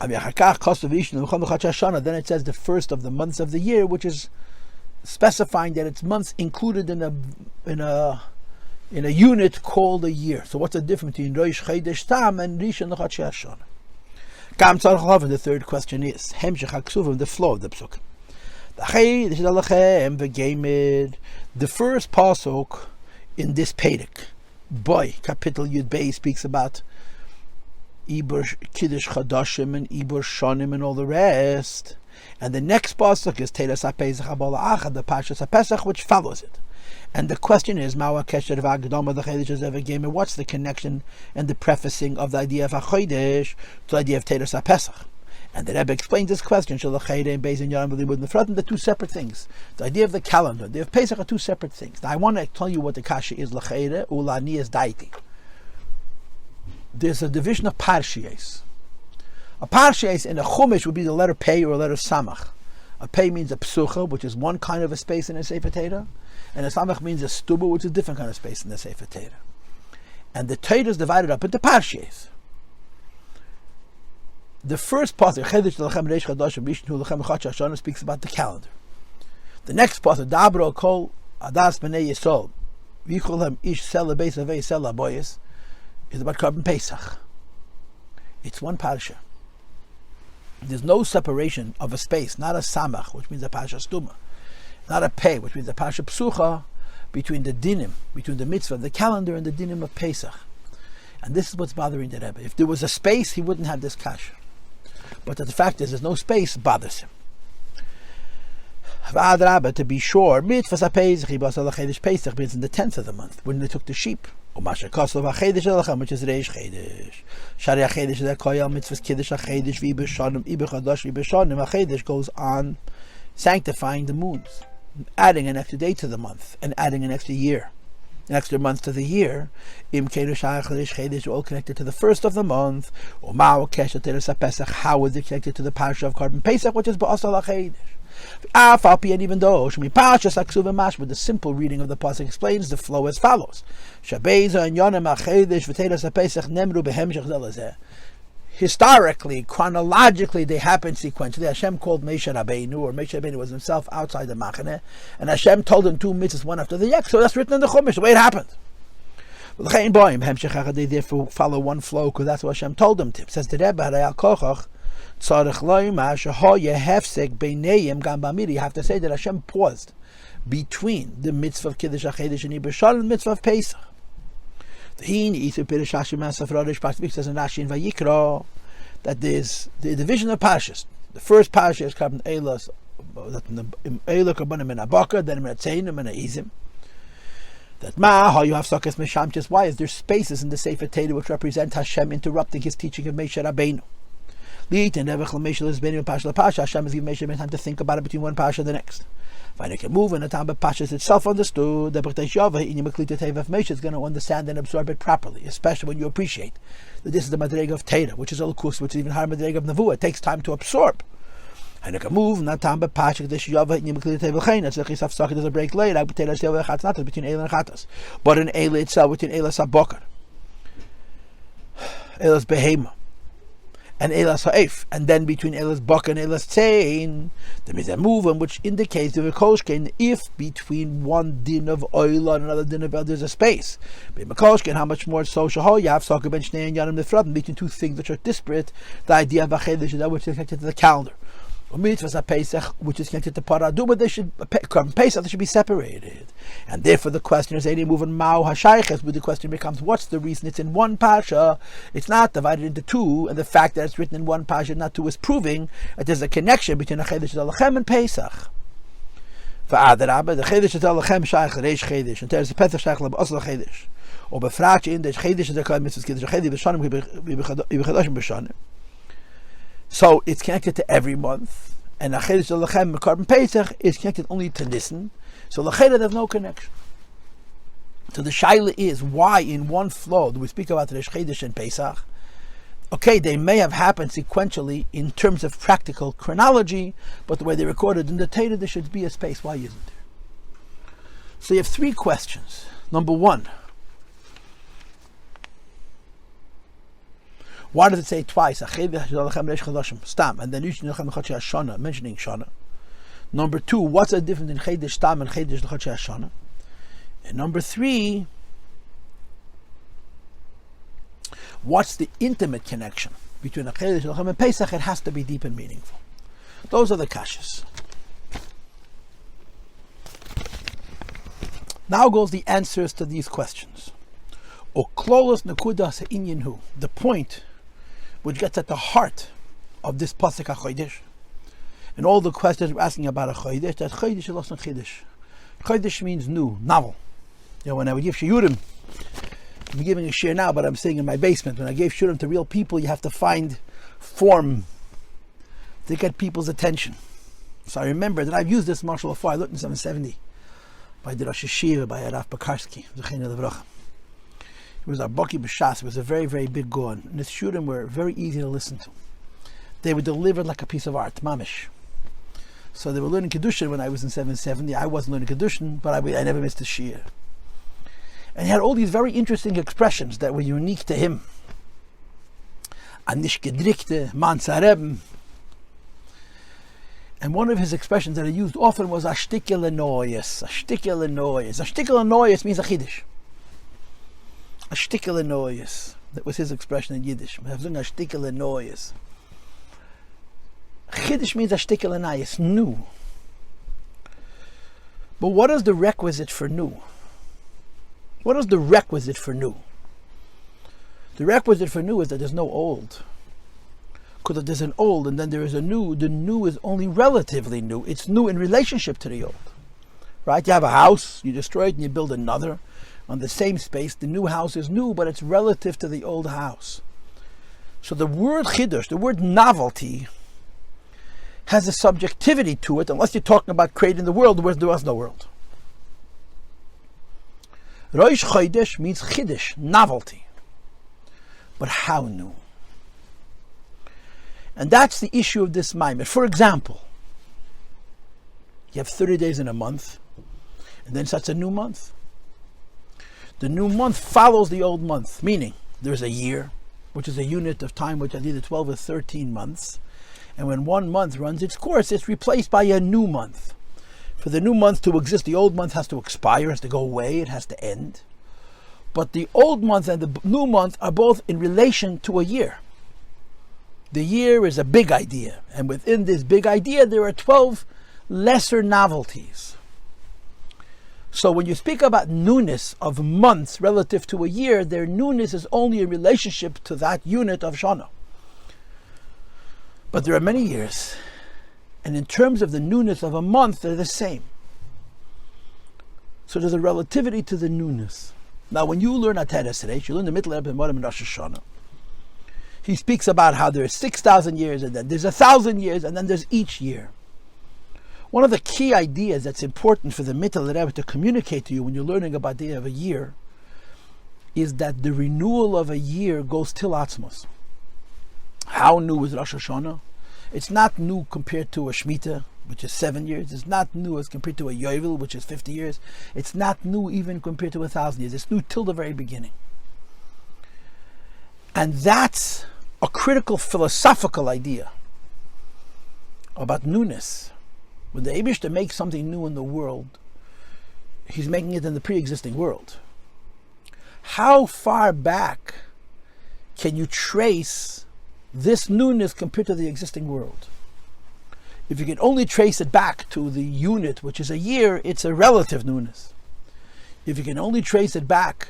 Then it says the first of the months of the year, which is specifying that it's months included in a unit called a year. So what's the difference between Rosh Chodesh Tam and Rishon L'Chadshi Shana? The third question is Hemshech, the flow of the psuk. The first pasuk in this Perek, boy, capital Yud Bey, speaks about Ibur Kiddush Chadshim and Ibur Shonim and all the rest. And the next pasuk is Teras HaPesach HaBala'achad, the Parshas HaPesach, which follows it. And the question is, what's the connection and the prefacing of the idea of Hachodesh to the idea of Teras HaPesach? And the Rebbe explains this question, the two separate things. The idea of the calendar, the idea of Pesach are two separate things. Now I want to tell you what the kasha is, there's a division of Parshas. A Parshas in a Chumash would be the letter Pei or a letter Samach. A Pei means a psucha, which is one kind of a space in a Sefer Torah, and a Samach means a stuba, which is a different kind of space in the Sefer Torah. And the Torah is divided up into Parshas. The first pasuk, speaks about the calendar. The next pasuk, Dabro Kol Adas Bnei Yisrael, V'yichol Ish Sela Beis Avei Sela Boyes, is about Korban Pesach. It's one parsha. There's no separation of a space, not a samach, which means a parsha stuma, not a pei, which means a parsha psucha, between the dinim, between the mitzvah, the calendar, and the dinim of Pesach. And this is what's bothering the Rebbe. If there was a space, he wouldn't have this kasha. But the fact is, there's no space, bothers him. To be sure, mitzvah Pesach means in the 10th of the month, when they took the sheep. Which is Reish Chidus. Shari Hachodesh is kayom mitzvahs Kiddush Hachodesh v'ibeshanim ibechadash v'ibeshanim. Hachodesh goes on sanctifying the moons, adding an extra day to the month and adding an extra year, an extra month to the year. Im Kiddush Hachodesh Chodesh all connected to the first of the month. How is it connected to the parsha of Korban Pesach, which is Ba'asal Hachodesh? And even though with the simple reading of the pasuk explains the flow as follows: historically, chronologically, they happen sequentially. Hashem called Moshe Rabbeinu, or Moshe Rabbeinu was himself outside the Machane, and Hashem told him two mitzvahs one after the next. So that's written in the Chumash, the way it happened. They therefore follow one flow because that's what Hashem told them to. Says the Rebbe, you have to say that Hashem paused between the mitzvah of Kiddush HaChedesh and Ibeshal and the mitzvah of Pesach. Says in Rashi and Vayikra that there's the division of Parshas. The first Parsha is called Eilos, then Metzeinim and Izim. How you have Sokas Meshamches? Why is there spaces in the Sefer Torah which represent Hashem interrupting his teaching of Moshe Rabbeinu? Hashem is giving Moshe time to think about it between one parsha and the next. If I can move in the time of Parshas itself understood, Moshe is going to understand and absorb it properly, especially when you appreciate that this is the Madrega of Torah, which is Elokus, which is even higher Madrega of Nevuah. It takes time to absorb. And I can move in the time of Parshas, there's a break late, not between Eila and Chatas, but in Eila itself, between Eila Sabokar, Eila's Behema, and Eilas Ha'ef, and then between Eilas Baka and Eilas Tzein, there is a movement which indicates the Mekoshken if between one din of oil and another din of oil there's a space. But Mekoshken, how much more so Shahol Yav Saka Ben Shnei and Yanim Nefradim, between two things which are disparate, the idea of Hachodesh is that which is connected to the calendar. Mitzvahs Pesach, which is connected to Paraduma, they should come Pesach, they should be separated. And therefore the question is any moving Mao Hashayches, but the question becomes what's the reason it's in one Parsha, it's not divided into two, and the fact that it's written in one Parsha, not two, is proving that there's a connection between Hachodesh Alachem and Pesach. The Chodesh Alachem Shaykh Reish Chodesh, and there's a Pesach Shaykh Asal Chodesh. Or befragt in the Chodesh is a Kol Mitzvahs Kiddush Chodesh B'Shanim B'Chadashim B'Shanim. So it's connected to every month, and Hachodesh Alachem Korban Pesach is connected only to Nisan. So Lacheda there's no connection. So the shaila is, why in one flow do we speak about Rosh Chodesh and Pesach? Okay, they may have happened sequentially in terms of practical chronology, but the way they recorded in the Torah, there should be a space. Why isn't there? So you have three questions. Number one, why does it say twice? Stam, and then Shana, mentioning Shana. Number two, what's the difference in Chidus Stam and Chidus Shana? And number three, what's the intimate connection between a Chiddush and Pesach? It has to be deep and meaningful. Those are the kashas. Now goes the answers to these questions. The point which gets at the heart of this pasuk Hachodesh, and all the questions we're asking about Hachodesh, that Hachodesh is lost in Chiddush. Hachodesh means new, novel. You know, when I would give shiurim, I'm giving a share now, but I'm saying in my basement, when I gave shiurim to real people, you have to find form to get people's attention. So I remember that I've used this martial before. I learned in 770 by the Rosh Yeshiva, by Rav Pekarsky, It was our Baki B'Shas. It was a very, very big gon. And his shiurim were very easy to listen to. They were delivered like a piece of art, mamish. So they were learning Chidush when I was in 770. I wasn't learning Chidush, but I never missed a shiur. And he had all these very interesting expressions that were unique to him. Anish gedrikte, man zareben. And one of his expressions that he used often was ashtikel enoyes. Ashtikel enoyes. Ashtikel enoyes means a Chidush. Ashtikel enoyes. That was his expression in Yiddish. Ashtikel enoyes. Chidush means ashtikel enoyes, new. But what is the requisite for new? What is the requisite for new? The requisite for new is that there's no old. Because if there's an old and then there is a new, the new is only relatively new. It's new in relationship to the old. Right? You have a house, you destroy it and you build another on the same space. The new house is new, but it's relative to the old house. So the word Chidush, the word novelty, has a subjectivity to it, unless you're talking about creating the world where there was no world. Rosh Chodesh means Chidush, novelty. But how new? And that's the issue of this maimer. For example, you have 30 days in a month, and then starts a new month. The new month follows the old month, meaning there's a year, which is a unit of time which has either 12 or 13 months. And when one month runs its course, it's replaced by a new month. For the new month to exist, the old month has to expire, has to go away, it has to end. But the old month and the new month are both in relation to a year. The year is a big idea, and within this big idea there are 12 lesser novelties. So when you speak about newness of months relative to a year, their newness is only in relationship to that unit of Shana. But there are many years, and in terms of the newness of a month, they're the same. So there's a relativity to the newness. Now when you learn Hachodesh today, you learn the middle of the Rosh Hashanah. He speaks about how there's 6,000 years, and then there's 1,000 years, and then there's each year. One of the key ideas that's important for the Mittel Rebbe to communicate to you when you're learning about the idea of a year is that the renewal of a year goes till Atzmus. How new is Rosh Hashanah? It's not new compared to a Shemitah, which is 7 years. It's not new as compared to a Yovel, which is 50 years. It's not new even compared to 1,000 years. It's new till the very beginning. And that's a critical philosophical idea about newness. When the Eibishter makes something new in the world, he's making it in the pre-existing world. How far back can you trace this newness compared to the existing world? If you can only trace it back to the unit, which is a year, it's a relative newness. If you can only trace it back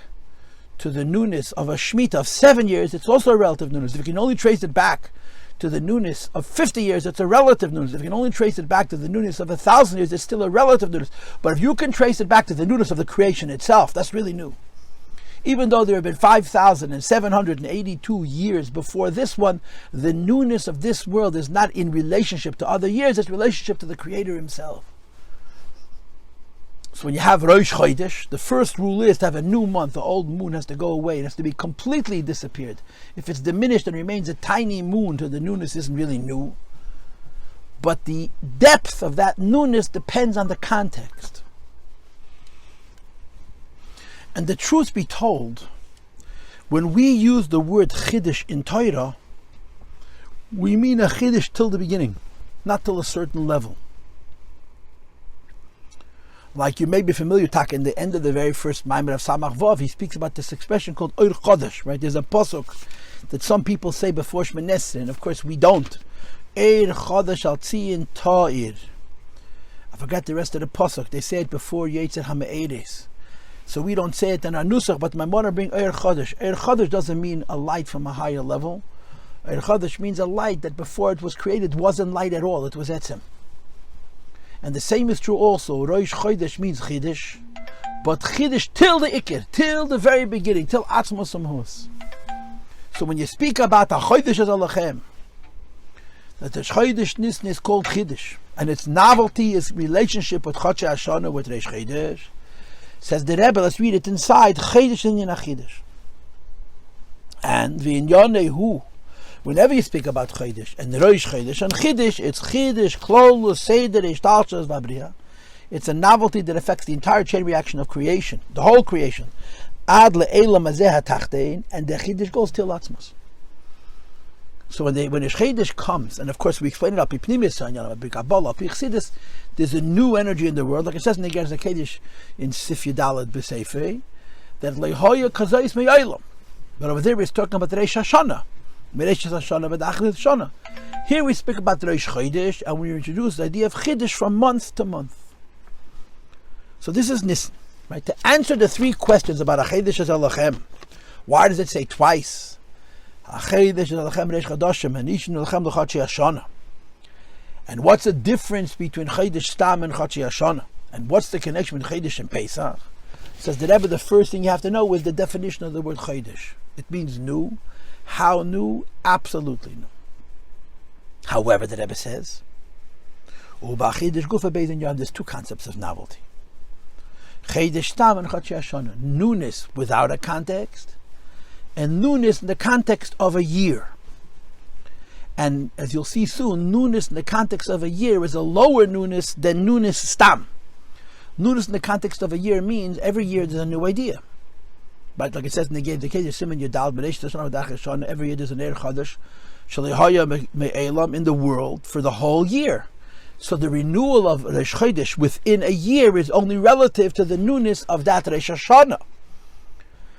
to the newness of a Shemitah of 7 years, it's also a relative newness. If you can only trace it back to the newness of 50 years, it's a relative newness. If you can only trace it back to the newness of 1,000 years, it's still a relative newness. But if you can trace it back to the newness of the creation itself, that's really new. Even though there have been 5,782 years before this one, the newness of this world is not in relationship to other years, it's relationship to the Creator Himself. So when you have Rosh Chodesh, the first rule is to have a new month. The old moon has to go away. It has to be completely disappeared. If it's diminished and remains a tiny moon, so the newness isn't really new. But the depth of that newness depends on the context. And the truth be told, when we use the word Chidush in Torah, we mean a Chidush till the beginning, not till a certain level. Like you may be familiar, Tak, in the end of the very first Maimer of Samach Vav, he speaks about this expression called Or Chodesh, right? There's a pasuk that some people say before Shemini Esrei, and of course we don't. Or Chodesh al Tziyin Ta'ir. I forgot the rest of the pasuk. They say it before Yetzer HaMe'eres. So we don't say it in our Nusach, but my mother bring Or Chodesh. Or Chodesh doesn't mean a light from a higher level. Or Chodesh means a light that before it was created wasn't light at all, it was Etzem. And the same is true also. Rosh Chodesh means Chidush, but Chidush till the Ikir, till the very beginning, till Atzmus Amhus. So when you speak about the Hachodesh as Alachem, that the Chodesh Nisn is called Chidush, and its novelty is relationship with Chadshei Shana, with Rosh Chodesh. Says the Rebbe, let's read it inside. Chidush in Chidush, and V'inyanehu. Whenever you speak about Chidush and Rosh Chodesh and Chidush, it's Chidush, Klolus, Seder, Ishtalshas, Vabriya. It's a novelty that affects the entire chain reaction of creation, the whole creation. Ad le'elam hazeh hatachtein, and the Chidush goes till Atzmus. So when the Chidush comes, and of course we explain it up in Pnimis, there's a new energy in the world, like it says in the Gerz HaKedush in Sif Yudalad B'Seifei, that lehoya kazayis me'aylam. But over there it's talking about the Rosh Hashanah. Here we speak about Rosh Chodesh, and we introduce the idea of Chidush from month to month. So this is Nisan, right? To answer the three questions about Hachodesh as Alachem, why does it say twice? Hachodesh as Alachem Reish Chadashim and Ishin Alachem L'Chadshei Shana. And what's the difference between Chodesh Stam and Chadshei Shana? And what's the connection between Chodesh and Pesach? Says the Rebbe, the first thing you have to know is the definition of the word Chodesh. It means new. How new? Absolutely new. However, the Rebbe says, there's two concepts of novelty. Newness without a context, and newness in the context of a year. And as you'll see soon, newness in the context of a year is a lower newness than newness stam. Newness in the context of a year means every year there's a new idea. But like it says in the Kiddush, Siman Yudal B'Reish, every year there's an Chodesh Shalihaya Me'elam in the world for the whole year. So the renewal of Rosh Chodesh within a year is only relative to the newness of that Rosh Hashanah.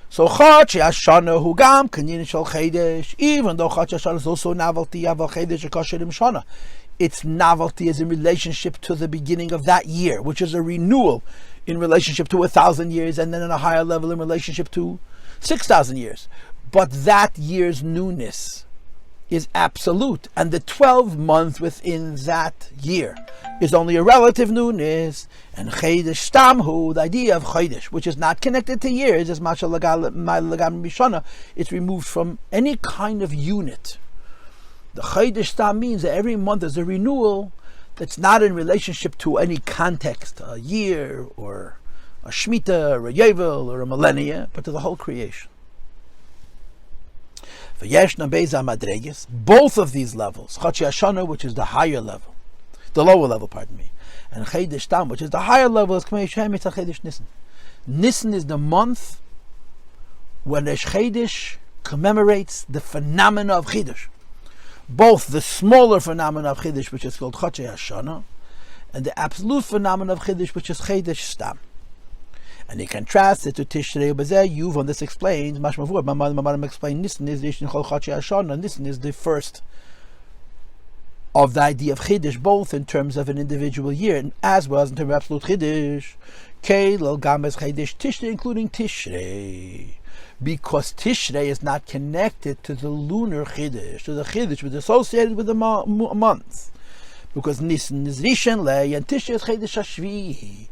So Chadshei Shana Hugam Kanyin Shal Chodesh, even though Chadshei Shana is also novelty of Chodesh Kasherim Shana, its novelty is in relationship to the beginning of that year, which is a renewal in relationship to 1,000 years, and then on a higher level in relationship to 6,000 years. But that year's newness is absolute, and the 12 months within that year is only a relative newness. And Chidush Stamhu, the idea of Chidush, which is not connected to years, as Masha Lagam Mishana, it's removed from any kind of unit. The Chidush Stam means that every month is a renewal that's not in relationship to any context, a year or a Shemitah or a Yovel or a millennia, but to the whole creation. Both of these levels, Chadshei Shana, which is the higher level, the lower level, and Chidush Stam, which is the higher level, is Chidush Nisan. Nisan is the month when Rosh Chodesh commemorates the phenomena of Chidush. Both the smaller phenomena of Chidush, which is called Chadshei Shana, and the absolute phenomenon of Chidush, which is Chidush Stam. And he contrasts it to Tishrei Bazeh. You've on this explains. Mashmavur. Mamarim explained. Nisan is the Chadshei Shana. Nisan is the first of the idea of Chidush, both in terms of an individual year and as well as in terms of absolute Chidush. Keil Games Chidush Tishrei, including Tishrei. Because Tishrei is not connected to the lunar Chidush, to the Chidush, which is associated with the month. Because Nisan is Rishon Lei and Tishrei is Chidush Hashvi.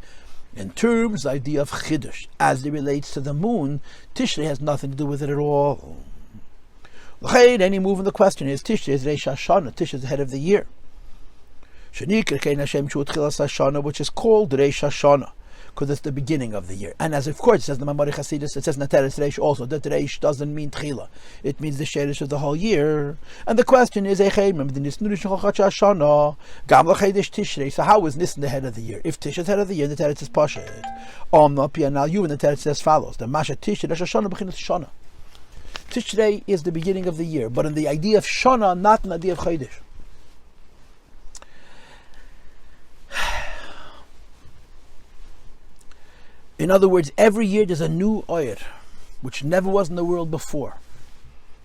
In terms of the idea of Chidush, as it relates to the moon, Tishrei has nothing to do with it at all. Any move in the question is Tishrei is Rosh Hashanah. Tishrei is the head of the year. Sheniker Kein Hashem Shu Tchilas Shana, which is called Rosh Hashanah. because it's the beginning of the year. And as of course it says in the Mamari Chasidus, it says Nateres Reish also, that Reish doesn't mean Tchila. It means the Shadish of the whole year. And the question is, so how is Nisan the head of the year? If Tish is head of the year, the Teretz is Pashat. Now you and the Teretz says follows. The Masha Tish, Rosh Hashanah b'chinas Shana. Tishrei is the beginning of the year, but in the idea of Shana, not in the idea of Chiddush. In other words, every year there's a new Oyer, which never was in the world before.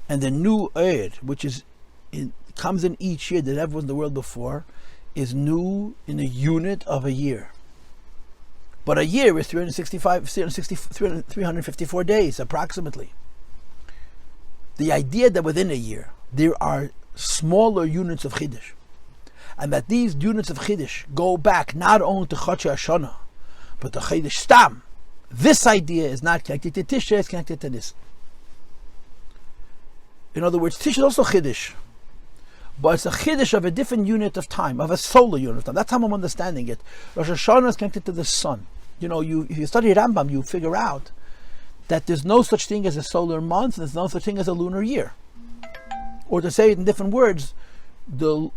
And the new Oyer, which comes in each year that never was in the world before, is new in a unit of a year. But a year is 354 days, approximately. The idea that within a year there are smaller units of Chiddush, and that these units of Chiddush go back not only to Shana, but to Chiddush Stam. This idea is not connected to Tishrei, it's connected to this. In other words, Tishrei is also Chiddush, but it's a Chiddush of a different unit of time, of a solar unit of time. That's how I'm understanding it. Rosh Hashanah is connected to the sun. If you study Rambam, you figure out that there's no such thing as a solar month, and there's no such thing as a lunar year. Or to say it in different words, the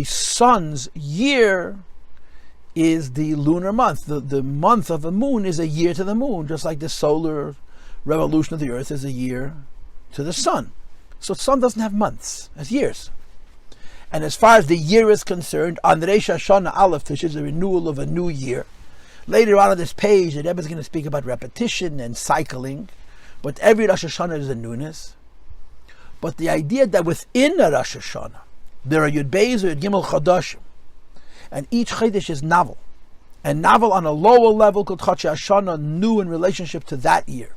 sun's year is the lunar month. The month of the moon is a year to the moon, just like the solar revolution of the earth is a year to the sun. So the sun doesn't have months, it has years. And as far as the year is concerned, on Rosh Hashanah Aleph, which is the renewal of a new year, later on this page, the Rebbe is going to speak about repetition and cycling, but every Rosh Hashanah is a newness. But the idea that within a Rosh Hashanah, there are Yud Beis or Yud Gimel Chadshim, and each Chiddush is novel. And novel on a lower level called Chadshei Hashanah, new in relationship to that year.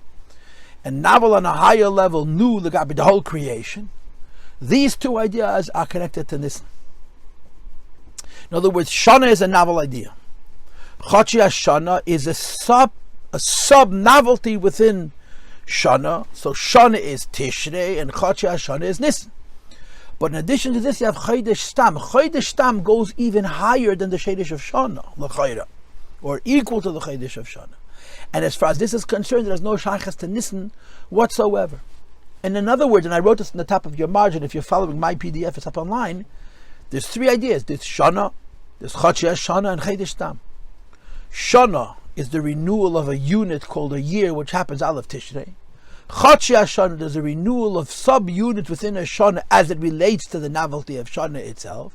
And novel on a higher level, new legabi the whole creation. These two ideas are connected to Nisan. In other words, Shana is a novel idea. Chadshei Hashanah is a sub novelty within Shana. So Shana is Tishrei and Chadshei Hashanah is Nisan. But in addition to this, you have Chodesh Stam. Chodesh Stam goes even higher than the Chodesh of Shana, l'chayra, or equal to the Chodesh of Shana. And as far as this is concerned, there is no shaychus to Nisan whatsoever. And in other words, and I wrote this on the top of your margin, if you're following my PDF, it's up online, there's three ideas. There's Shana, there's Chadshei Shana, and Chodesh Stam. Shana is the renewal of a unit called a year, which happens Aleph Tishrei. Chadshei Shana, there's a renewal of sub-units within a Shana as it relates to the novelty of Shana itself.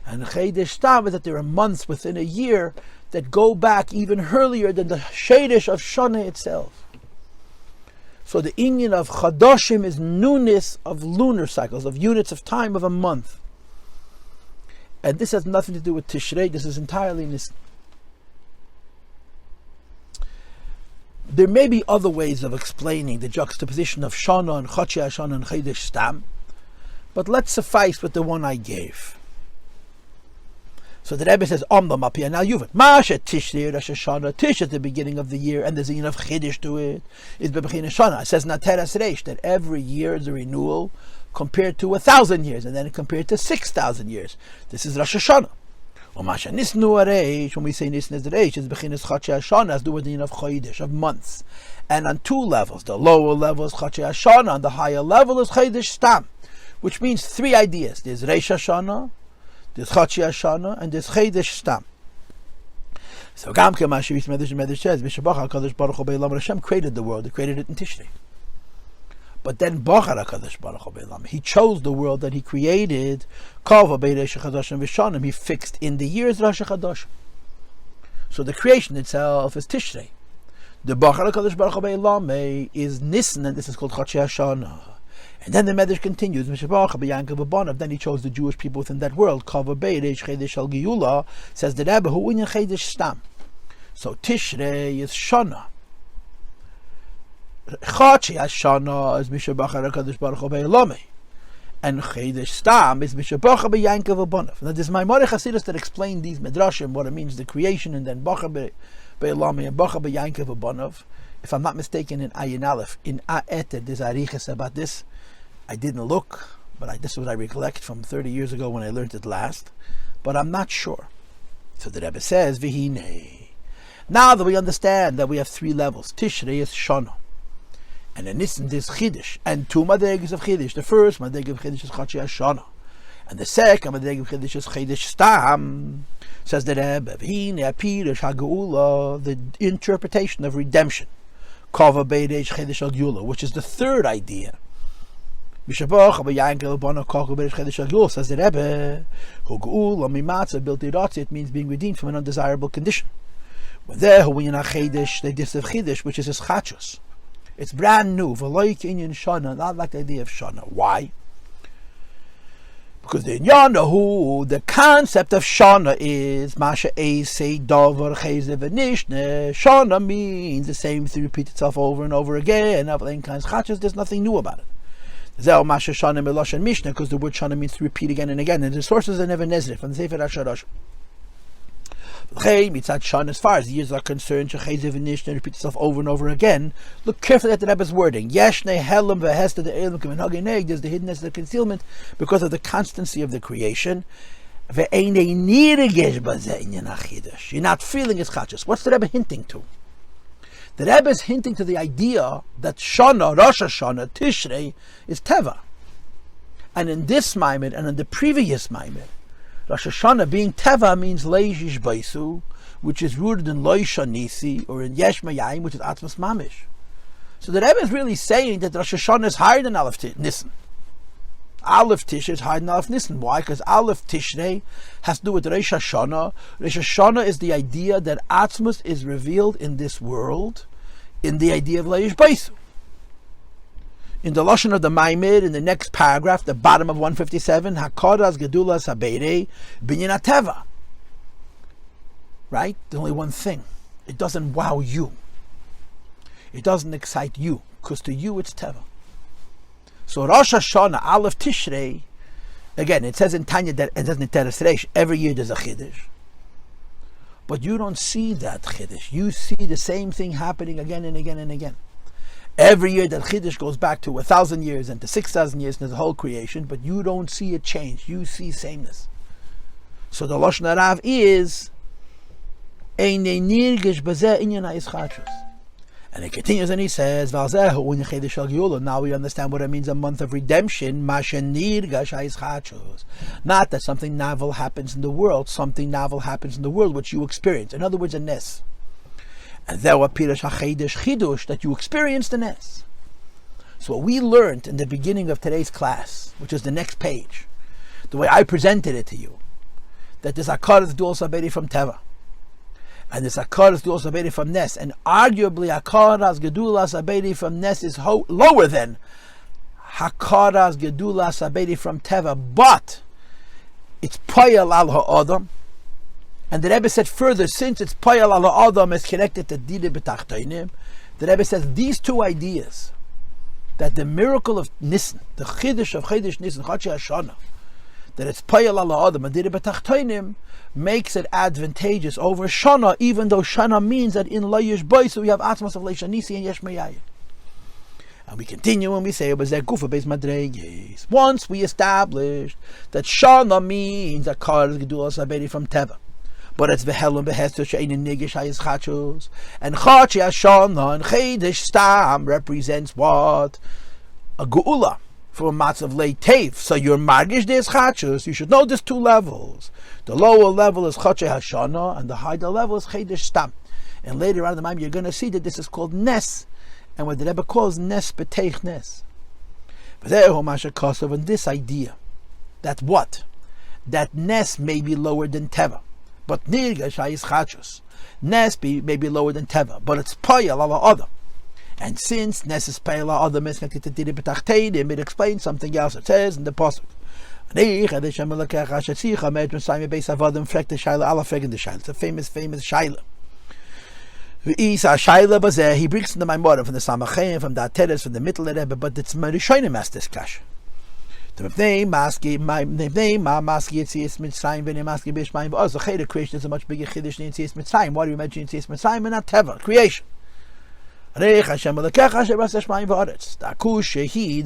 And Chodesh Stam is that there are months within a year that go back even earlier than the Chodesh of Shana itself. So the inyan of Chadashim is newness of lunar cycles, of units of time of a month. And this has nothing to do with Tishrei, this is entirely Nisan. There may be other ways of explaining the juxtaposition of Shana and Chadshei Shana and Chodesh Stam, but let's suffice with the one I gave. So the Rebbe says, Omdam Apia Now Yuvat. Masha Tishrei Rosh Hashanah. Tish at the beginning of the year, and there's enough Chidush to it. Is Bebechin Shana. It says Nateres Reish, that every year is a renewal compared to 1,000 years, and then compared to 6,000 years. This is Rosh Hashanah. When we say Nisan is the Reish, it's Bechinas Chadshei Hashanah, as do with the of Chodesh, of months. And on two levels. The lower level is Chadshei Hashanah, and the higher level is Chodesh Stam, which means three ideas. There's Rosh Hashanah, there's Chadshei Hashanah, and there's Chodesh Stam. So Gamke Mashivis Medrash says, HaKadosh Baruch Hu Be'elam, Hashem created the world, He created it in Tishrei. But then Bachar HaKadosh Baruch Hu Be'elam, He chose the world that He created, Kava Be'Rosh Chadashim V'Shanim, He fixed in the years Rosh Chadash. So the creation itself is Tishrei. The Bachar HaKadosh Baruch Hu Be'elam is Nisan, and this is called Chadshei Hashanah. And then the Medrash continues, then He chose the Jewish people within that world, Kava Be'Rosh Chodesh Al Giyula, says the Rebbe, Hu Inyan Chodesh Stam. So Tishrei is Shana. Chadshei Shana is Mishabachar HaKadosh Baruch Hu Be'elam, and Chodesh Stam is Mishabachar Be'Yankav Abonav. Now this is my Mamari Chasidus that explain these Medrashim, what it means, the creation, and then Bachar Be'elam and Bachar Be'Yankav Abonav. If I'm not mistaken, in Ayin Aleph, in A'eter, there's arichas about this. I didn't look, but this is what I recollect from 30 years ago when I learned it last, but I'm not sure. So the Rebbe says, V'hinei. Now that we understand that we have three levels, Tishrei is Shana, and in Nisan is Chidush, and two madregas of Chidush. The first madrega of Chidush is Chadshei Shana, and the second madrega of Chidush is Chidush Stam. Says the Rebbe, the interpretation of redemption, which is the third idea. Says the Rebbe, it means being redeemed from an undesirable condition. When they have Chidush, which is his Chachos. It's brand new, not like the idea of Shana. Why? Because the concept of Shana is Shana means the same thing repeats itself over and over again. There's nothing new about it. Because the word Shana means to repeat again and again. And the sources are never Nezrif from the Sefer HaSharash. As far as the years are concerned, repeats itself over and over again. Look carefully at the Rebbe's wording. There's the hiddenness, the concealment, because of the constancy of the creation. You're not feeling his chachos. What's the Rebbe hinting to? The Rebbe is hinting to the idea that Shana, Rosh Hashanah, Tishrei is Teva. And in this Maimed and in the previous Maimed, Rosh Hashanah being Teva means Leish Baisu, which is rooted in Lo Shanisi, or in Yesh Mayayim, which is Atzmus Mamish. So the Rebbe is really saying that Rosh Hashanah is higher than Aleph Nisan. Aleph Tishrei is higher than Aleph Nisan. Why? Because Aleph Tishrei has to do with Rosh Hashanah. Rosh Hashanah is the idea that Atzmus is revealed in this world, in the idea of Leish Baisu. In the Lashon of the Maimid, in the next paragraph, the bottom of 157, Hachodesh Gedulas Habeirei Binyan Teva. Right? There's only one thing. It doesn't wow you. It doesn't excite you, because to you it's Teva. So Rosh Hashanah, Aleph Tishrei, again, it says in Tanya that it doesn't tell us every year there's a Chiddush. But you don't see that Chiddush. You see the same thing happening again and again and again. Every year that Chiddush goes back to 1,000 years and to 6,000 years and the whole creation, but you don't see it change. You see sameness. So the Lashon Harav is and it continues and he says, now we understand what it means, a month of redemption. Not that something novel happens in the world, something novel happens in the world which you experience. In other words, a newness. And there were Chidush, that you experienced the newness. So what we learned in the beginning of today's class, which is the next page, the way I presented it to you, that there's Hachodesh Dual Saberi from Teva, and there's Hachodesh Dual Saberi from Nes, and arguably Hachodesh Gedula Saberi from Nes is lower than Hachodesh Gedula Saberi from Teva, but it's Payal al Ha'adam. And the Rebbe said further, since it's Payal al Ha'adam is connected to Dira BiTachtonim, the Rebbe says these two ideas, that the miracle of Nisan, the Chidush of Chiddush Nisan, Chadshei Shana, that it's Payal al Ha'adam and Dira BiTachtonim, makes it advantageous over Shana, even though Shana means that in Lo Yishboi, so we have Atzmus of Lo Shanisi and Yesh Mayayim. And we continue and we say, once we established that Shana means that Hachodesh Gedulas Habeirei from Teva, but it's Vehelum Behester She'ein Nigish Hayis Chachos, and Chadshei Shana and Chidush Stam represents what? A Geula from a matzav leitev. So your margish des chachos, you should know there's two levels. The lower level is Chadshei Shana, and the higher level is Chidush Stam. And later on in the Maimon, you're going to see that this is called Nes, and what the Rebbe calls Nes Betech Nes. And this idea that what? That Nes may be lower than Teva, but Nirgash Hayis Chachos. Nes may be lower than Teva, but it's Payal ala Adam. And since Nes is Payal ala Adam is connected to Dira BiTachtonim, it explains something else. It says in the Pasuk, it's a famous Shaila. He brings in the Maimon from the Samachem, from the Ateres, from the Middle Rebbe, but it's Marishonim as this Kash. The creation is a much bigger Chiddush than Yetzias Mitzrayim. Why do you mention Yetzias Mitzrayim and not Teva? Creation. The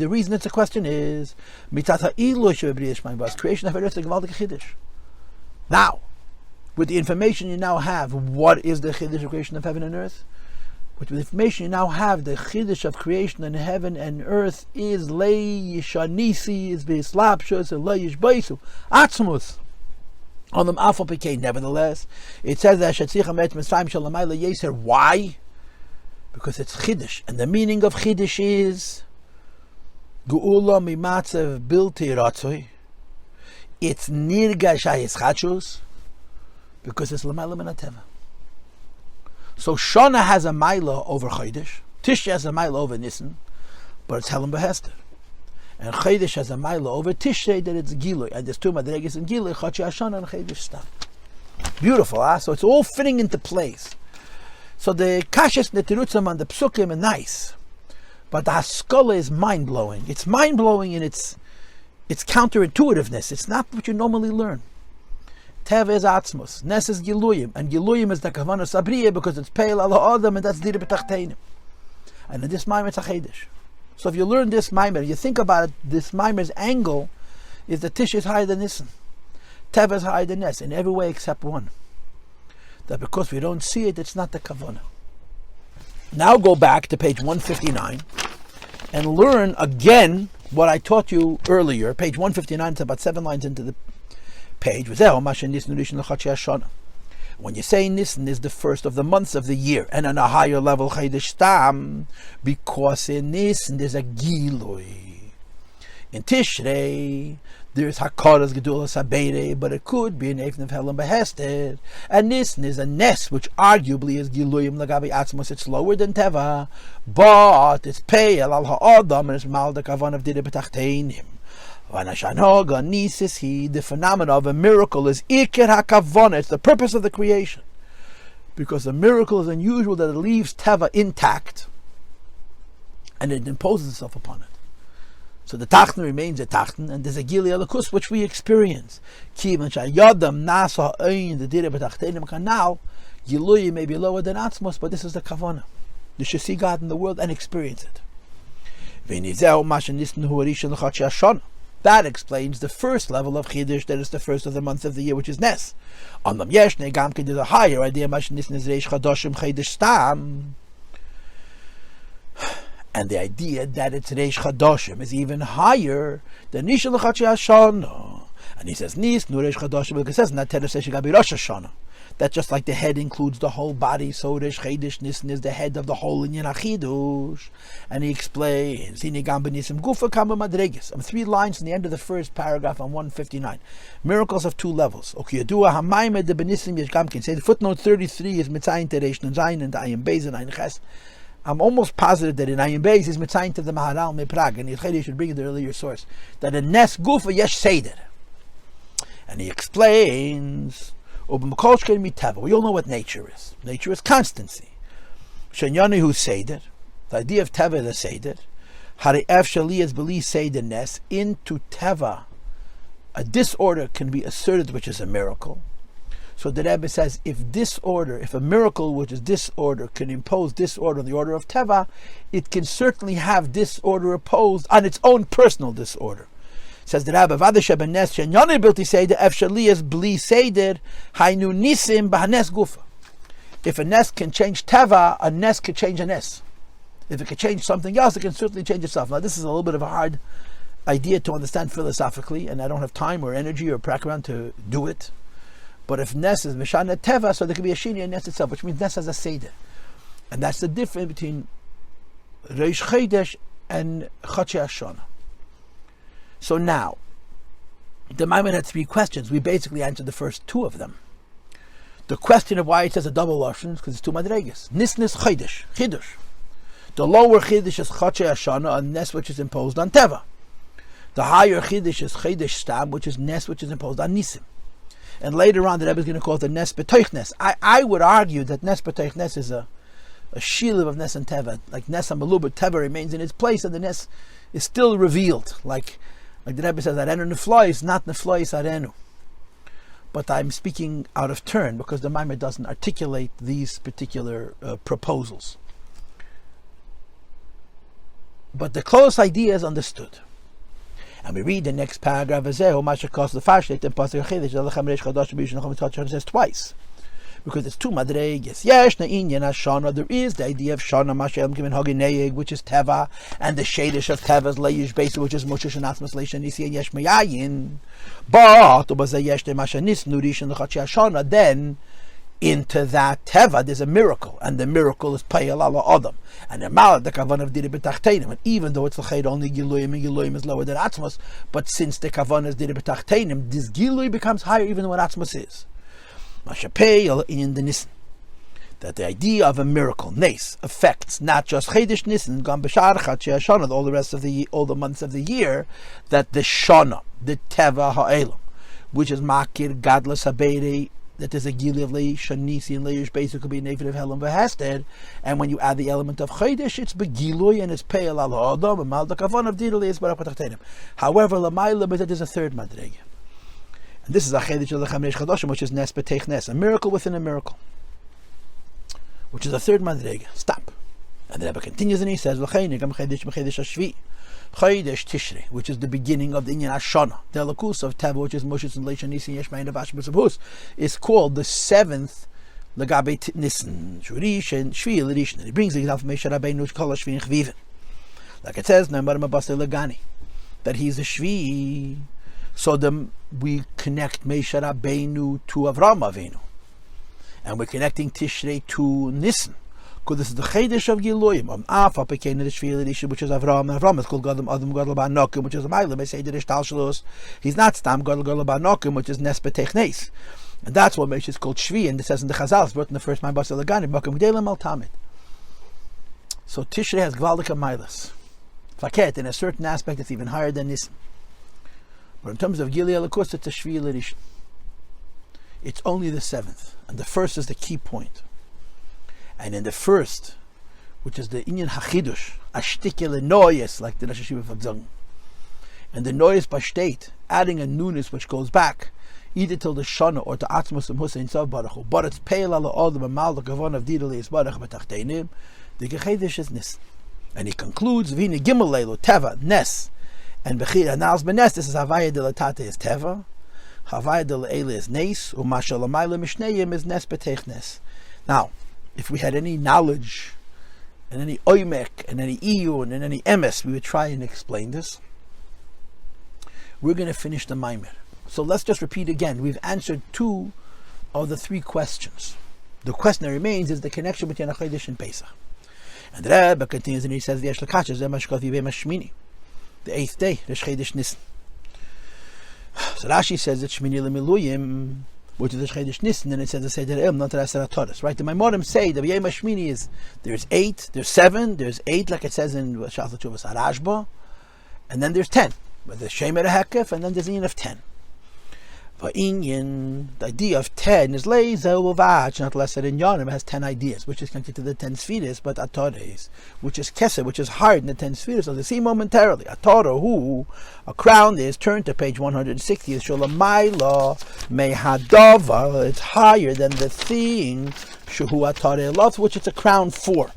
reason it's a question is creation of Eretz Chiddush. Now, with the information you now have, what is the Chiddush of creation of heaven and earth? With the information you now have, the Chiddush of creation in heaven and earth is lei shanisi, is b'slapshus, and lei yishbaisu, Atzmus. On them alpha pk. Nevertheless, it says that Shetzicha met Mitzrayim shalamayla yeser. Why? Because it's Chiddush, and the meaning of Chiddush is Geula mimatzev bilti ratzoi. It's nirgash hayischachus, because it's lamayla min hateva. So Shana has a maila over Hachodesh, Tishrei has a maila over Nisan, but it's Helen Behester. And Hachodesh has a maila over Tishrei, that it's Gilui, and there's two madregas in Gilui, Chadshi Shana and Hachodesh Stam. Beautiful, huh? So it's all fitting into place. So the kashas netirutzam and the psukim are nice, but the haskala is mind blowing. It's mind blowing in its counterintuitiveness. It's not what you normally learn. Teva is Atzmus, Nes is Giluyim, and Giluyim is the Kavana Sabriya because it's Peil Allah Adam, and that's Dira BiTachtonim. And in this Maimer it's Hachodesh. So if you learn this Maimer, you think about it, this Maimer's angle is that Tish is higher than Nisan. Teva is higher than Nes, in every way except one. That because we don't see it, it's not the Kavana. Now go back to page 159 and learn again what I taught you earlier. Page 159, it's about 7 lines into the page. When you say Nisan is the first of the months of the year, and on a higher level Chiddush Stam, because in Nisan there's a Gilui. In Tishrei there's Hakodesh Gedulas Habeire, but it could be an Eifn of Helen Behested. And Nisan is a Nes, which arguably is Giluyim Lagabi Atzmus. It's lower than Teva, but it's Peil al Ha'adam, and it's Mal the Kavan of Dira BiTachtonim. The phenomenon of a miracle is Iker HaKavana. It's the purpose of the creation. Because a miracle is unusual that it leaves Teva intact and it imposes itself upon it. So the Tachten remains a Tachten, and there's a Gili Alakus which we experience. Now, Gilui may be lower than Atzmus, but this is the Kavana. You should see God in the world and experience it. That explains the first level of Chiddush, that is the first of the months of the year, which is Nes. On them Yeshne Gamkin, there's a higher idea, and the idea that it's Reish Chadashim is even higher than Nishal Shana. And he says Nis, Nu Reish Chadashim, because it says not Gabi Rosh Hashanah. That just like the head includes the whole body, so Reish Chiddush Nisan is the head of the whole in Chidush. And he explains, 3 lines in the end of the first paragraph on 159. Miracles of 2 levels. Okay, say the footnote 33 is Mitzayin Teresh and Zayin and Ayim Beis and Ayin Ches. I'm almost positive that in Ayim Beis is Mitzayin to the Maharal Meprag, and Yitzchak should bring the earlier source, that in Nes Gufa Yesh Seder. And he explains, we all know what nature is. Nature is constancy. Shenyani who Seder, the idea of Teva is a Seder. Hari Ef Shali is believed Seder Nes. Into Teva, a disorder can be asserted, which is a miracle. So the Rebbe says, if a miracle which is disorder can impose disorder on the order of Teva, it can certainly have disorder opposed on its own personal disorder. Says the Rebbe, if a Nes can change Teva, a Nes can change a Nes. If it can change something else, it can certainly change itself. Now this is a little bit of a hard idea to understand philosophically, and I don't have time or energy or background to do it. But if Nes is Mishana Teva, so there could be a Shini and Nes itself, which means Nes has a Seder. And that's the difference between Reish Chodesh and Chadshei Shana. So now, the Maimon had 3 questions. We basically answered the first 2 of them. The question of why it says a double Lashon is because it's 2 madregas. Nisnis Chodesh, Chidush. The lower Chidush is Chadshei Shana, a Nes which is imposed on Teva. The higher Chidush is Chodesh Stam, which is Nes which is imposed on Nisim. And later on, the Rebbe is going to call it the Nes Betach Nes. I would argue that Nes Betach Nes is a shiluv of Nes and Teva. Like Nes and Malubah, Teva remains in its place, and the Nes is still revealed. Like the Rebbe says, Arenu Neflois, not Neflois Arenu. But I'm speaking out of turn because the Maimer doesn't articulate these particular proposals. But the close idea is understood. And we read the next paragraph as well, it says twice. Because it's two madreges. Yeshna inyan Shana. There is the idea of Shana, Mashem given Hagineg, which is Teva, and the Shadish of Teva's Leish base, which is Moshe and Atzmus Leishan Nisi and Yesh Mayayin. But was a Yeshna Mashanis Nurish and the Shana. Then into that Teva there's a miracle, and the miracle is Payal Allah Adam. And the Malad the Kavan of Dira BiTachtonim. And even though it's L'chayr only Giluyim, and Giluyim is lower than Atzmus, but since the Kavan is Dira BiTachtonim, this Gilui becomes higher even than what Atzmus is. In the Nissen, that the idea of a miracle, newness, affects not just Chiddush Nissen, Gam B'Shar Chadshei Shana, all the rest of all the months of the year, that the Shana, the Teva Ha'elam, which is Makir Gadlas Habeirei, that there's a Gili of Leish, Shanisi, and Leish basically could be negative Helam V'Hested, and when you add the element of Chiddush, it's Begilui and it's Pe'el Al Adam, and Mal the Kavan of Dira BiTachtonim. However, L'mayla, but there's a third madrega. This is a Hachodesh of Chadshim, which is newness betech newness, a miracle within a miracle, which is a third madrega. Stop. And the Rebbe continues and he says, Hachodesh Tishrei, which is the beginning of the inyan Shana. The Lakus of Teva, which is Moshe and Leishan Nisi Yeshmayin of Atzmus, is called the seventh Lagabe Nissen. Shurish and Shvi L'Rishon. And he brings the example of Moshe Rabbeinu Shkol Shvi Chviven. Like it says, that he's a Shvi. So then we connect Moshe Rabbeinu to Avram Avinu, and we're connecting Tishrei to Nissen, because this is the Hachodesh of Giluyim. Afa became the Shvi, which is Avram, and Avram is called Gadol Ba'anokim, which is a Ma'ila. They say the Rishtal Shalos. He's not Stam Gadol Ba'anokim, which is newness betech newness, and that's what Moshe is called Shvi. And it says in the Chazal, it's brought in the first Ma'abas Elagani, Makom G'delim Al Tamid. So Tishrei has Gvaldik Ma'alas. Faket, in a certain aspect, it's even higher than Nissen. But in terms of Gili Alakus, it's a Shvi L'Rishon. It's only the seventh, and the first is the key point. And in the first, which is the inyan Hachidush, Ashtikele Noyes, like the Rosh Hashiva Fagzang, and the Noyes Bashtate, adding a newness which goes back either till the Shana or to Atzmus and Hussein Sav Baruch Hu, but it's Peil Ala Adam and Mal the Kavan of Dira BiTachtonim, the Hachodesh is Nissen. And he concludes, V'hine Gimel Leilu Teva Nes. And Bechir Anals Benes, this is Havaya de la Tate is Teva, Havaya de la Ele is Neis, Umasha Lamaila Mishneyim is newness betech newness. Now, if we had any knowledge, and any Oimek, and any Iyun, and any Emes, we would try and explain this. We're going to finish the Maimer. So let's just repeat again. We've answered two of the three questions. The question that remains is the connection between Hachodesh and Pesach. And the Rebbe continues and he says, the eighth day, Rosh Chodesh Nissen. So Rashi says that Shmini Lemiluyim, which is the Chodesh Nissen, and it says the Seder El, not the Aseret. Right? The Maimorim say the Yom Shmini is there's 8, there's 7, there's 8, like it says in Shas Tshuvas Arashba, and then there's 10. But there's Shemer Hekef, and then there's Inyan of 10. Va'inyan, the idea of 10 is Leizel Vach, not less than Yonim, has 10 ideas, which is connected to the 10 spheres, but Atores, which is Kesed, which is hard in the 10 spheres. So they see momentarily. Atoro, who a crown is, turn to page 160, is Sholomaila Mehadava, it's higher than the thing, Shuhu Atore Love, which it's a crown for.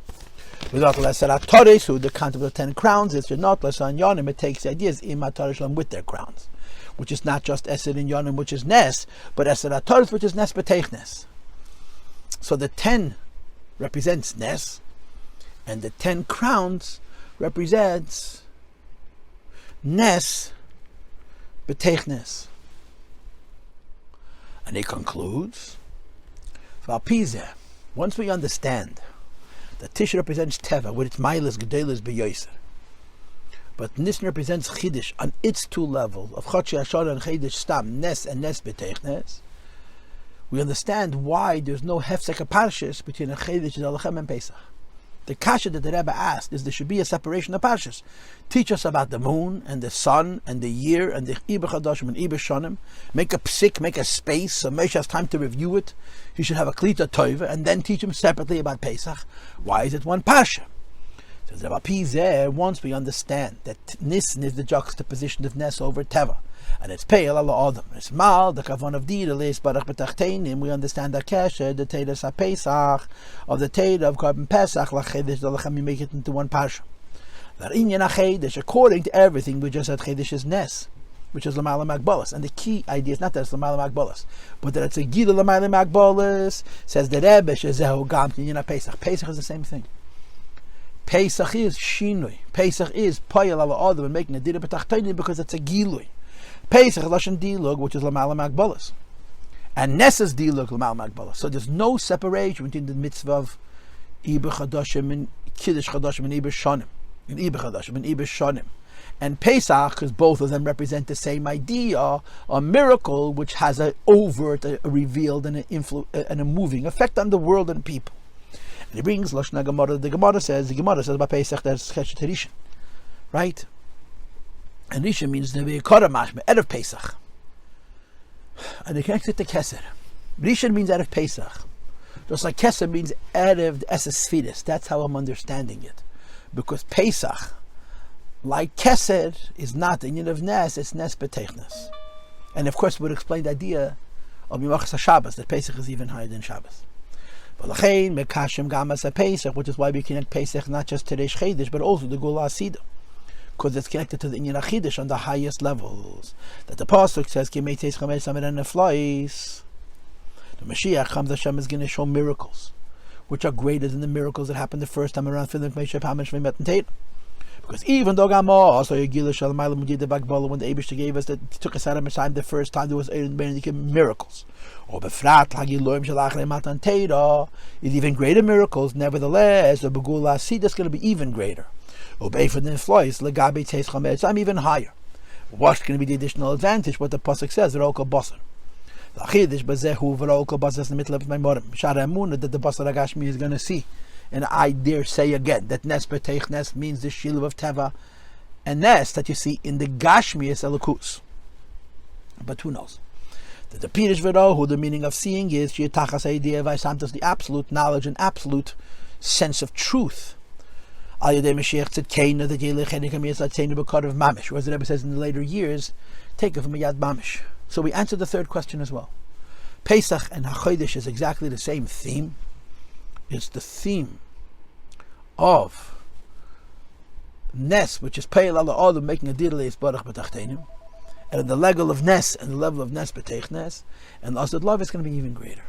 Without less than Atores, who the count of the 10 crowns is, not less than Yonim, it takes the ideas in Atore Shalom with their crowns, which is not just Esed and Yonim, which is Nes, but Esed Atores, which is Newness betech newness. So the 10 represents Nes, and the 10 crowns represents Newness betech newness. And he concludes, once we understand that Tish represents Teva, with its Mailas, Gedelas, Beyoser, but Nissen represents Chidush on its two levels of Chadshei, Shana, and Chidush Stam, Nes and newness betech newness, we understand why there's no Hefsek of Parshas between a Chidush and Alachem and Pesach. The kasha that the Rebbe asked is there should be a separation of Parshas. Teach us about the moon and the sun and the year and the Iber Chadashim and Iber Shonim. Make a psik, make a space, so Moshe has time to review it. He should have a klita toiva and then teach him separately about Pesach. Why is it one Parsha? So once we understand that Nissen is the juxtaposition of Nes over Teva, and it's Peil Allah Adam, it's Mal, the Kavan of Dira BiTachtonim, we understand that Kesher, the Teiras HaPesach, of the Teira of Korban Pesach, Lachedesh, we make it into one Parsha. According to everything, we just said Chiddush is Ness, which is L'mayla Magbolas. And the key idea is not that it's L'mayla Magbolas, but that it's a Gila L'mayla Magbolas. Says the Rebbe, Shezehu Gam Kinyan Pesach. Pesach is the same thing. Pesach is Shinui. Pesach is Payal Ala Adam and making a Dira BiTachtonim because it's a Gilui. Pesach is Lashon Dilug, which is L'mayla Magbolas. And Ness is Dilug L'mayla Magbolas. So there's no separation between the mitzvah of Iber Chadashim and Kiddush Chadashim and Iber Shanim. And Iber Chadashim and Iber Shanim. And Pesach, because both of them represent the same idea, a miracle which has an overt, a revealed, and and a moving effect on the world and people. And he brings Lashon Gemara. The Gemara says about Pesach there's Chesed Rishon, right? And Rishon means the Ve'ikara Mashme, out of Pesach, and they connect it to Kesed. Rishon means out of Pesach, just like Kesed means out of the Esesfiris. That's how I'm understanding it, because Pesach, like Kesed, is not the union of Nes, it's Nes B'technes. And of course, we would explain the idea of Yimachas HaShabbos, that Pesach is even higher than Shabbos. But L'chein, Mekashem Gamas HaPesach, which is why we connect Pesach not just to Reish Chiddush, but also the Gula Asida, because it's connected to the Inyan HaChidush on the highest levels. That the Pasuk says, Ki Meiteis Chamesh Samer and Neflois. The Mashiach comes, Hashem is going to show miracles, which are greater than the miracles that happened the first time around Philip Meshach Hamish Met and Tate. Because even though also when the Eibush gave us that he took us out of time the first time, there was miracles. Or is even greater miracles, nevertheless, the Begula Seed is going to be even greater. I'm even higher. What's going to be the additional advantage? What the Pasuk says, that the Basar Agashmi is going to see. And I dare say again that Nes B'tech Nes means the Shiluv of Teva, and Nes that you see in the Gashmi is Elokus. But who knows? The Pirish V'ro, who the meaning of seeing is Yitachas Idea Vaisamtas, the absolute knowledge and absolute sense of truth. Al Yedei Mashiach Tzedkeinu that Yelech Enikam Yisatzeinu B'kar of Mamish, whereas the Rebbe says in the later years, take it from a Yad Mamish. So we answered the third question as well. Pesach and Hachodesh is exactly the same theme. It's the theme of Nes, which is Payal Ala Adam making a Dira BiTachtonim, and at the level of Nes and the level of Nes B'tech Nes, and also love is going to be even greater.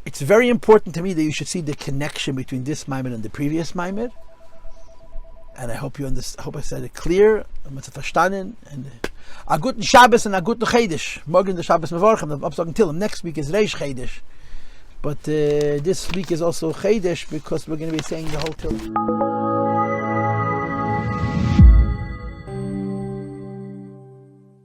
It's very important to me that you should see the connection between this Maimed and the previous Maimed, and I hope you understand. I hope I said it clear. And a guten Shabbos and a guten Chiddush. Morgen the Shabbos mevorchem. I'm talking till him. Next week is Reish Chiddush. But this week is also Chiddush because we're going to be saying the whole Torah.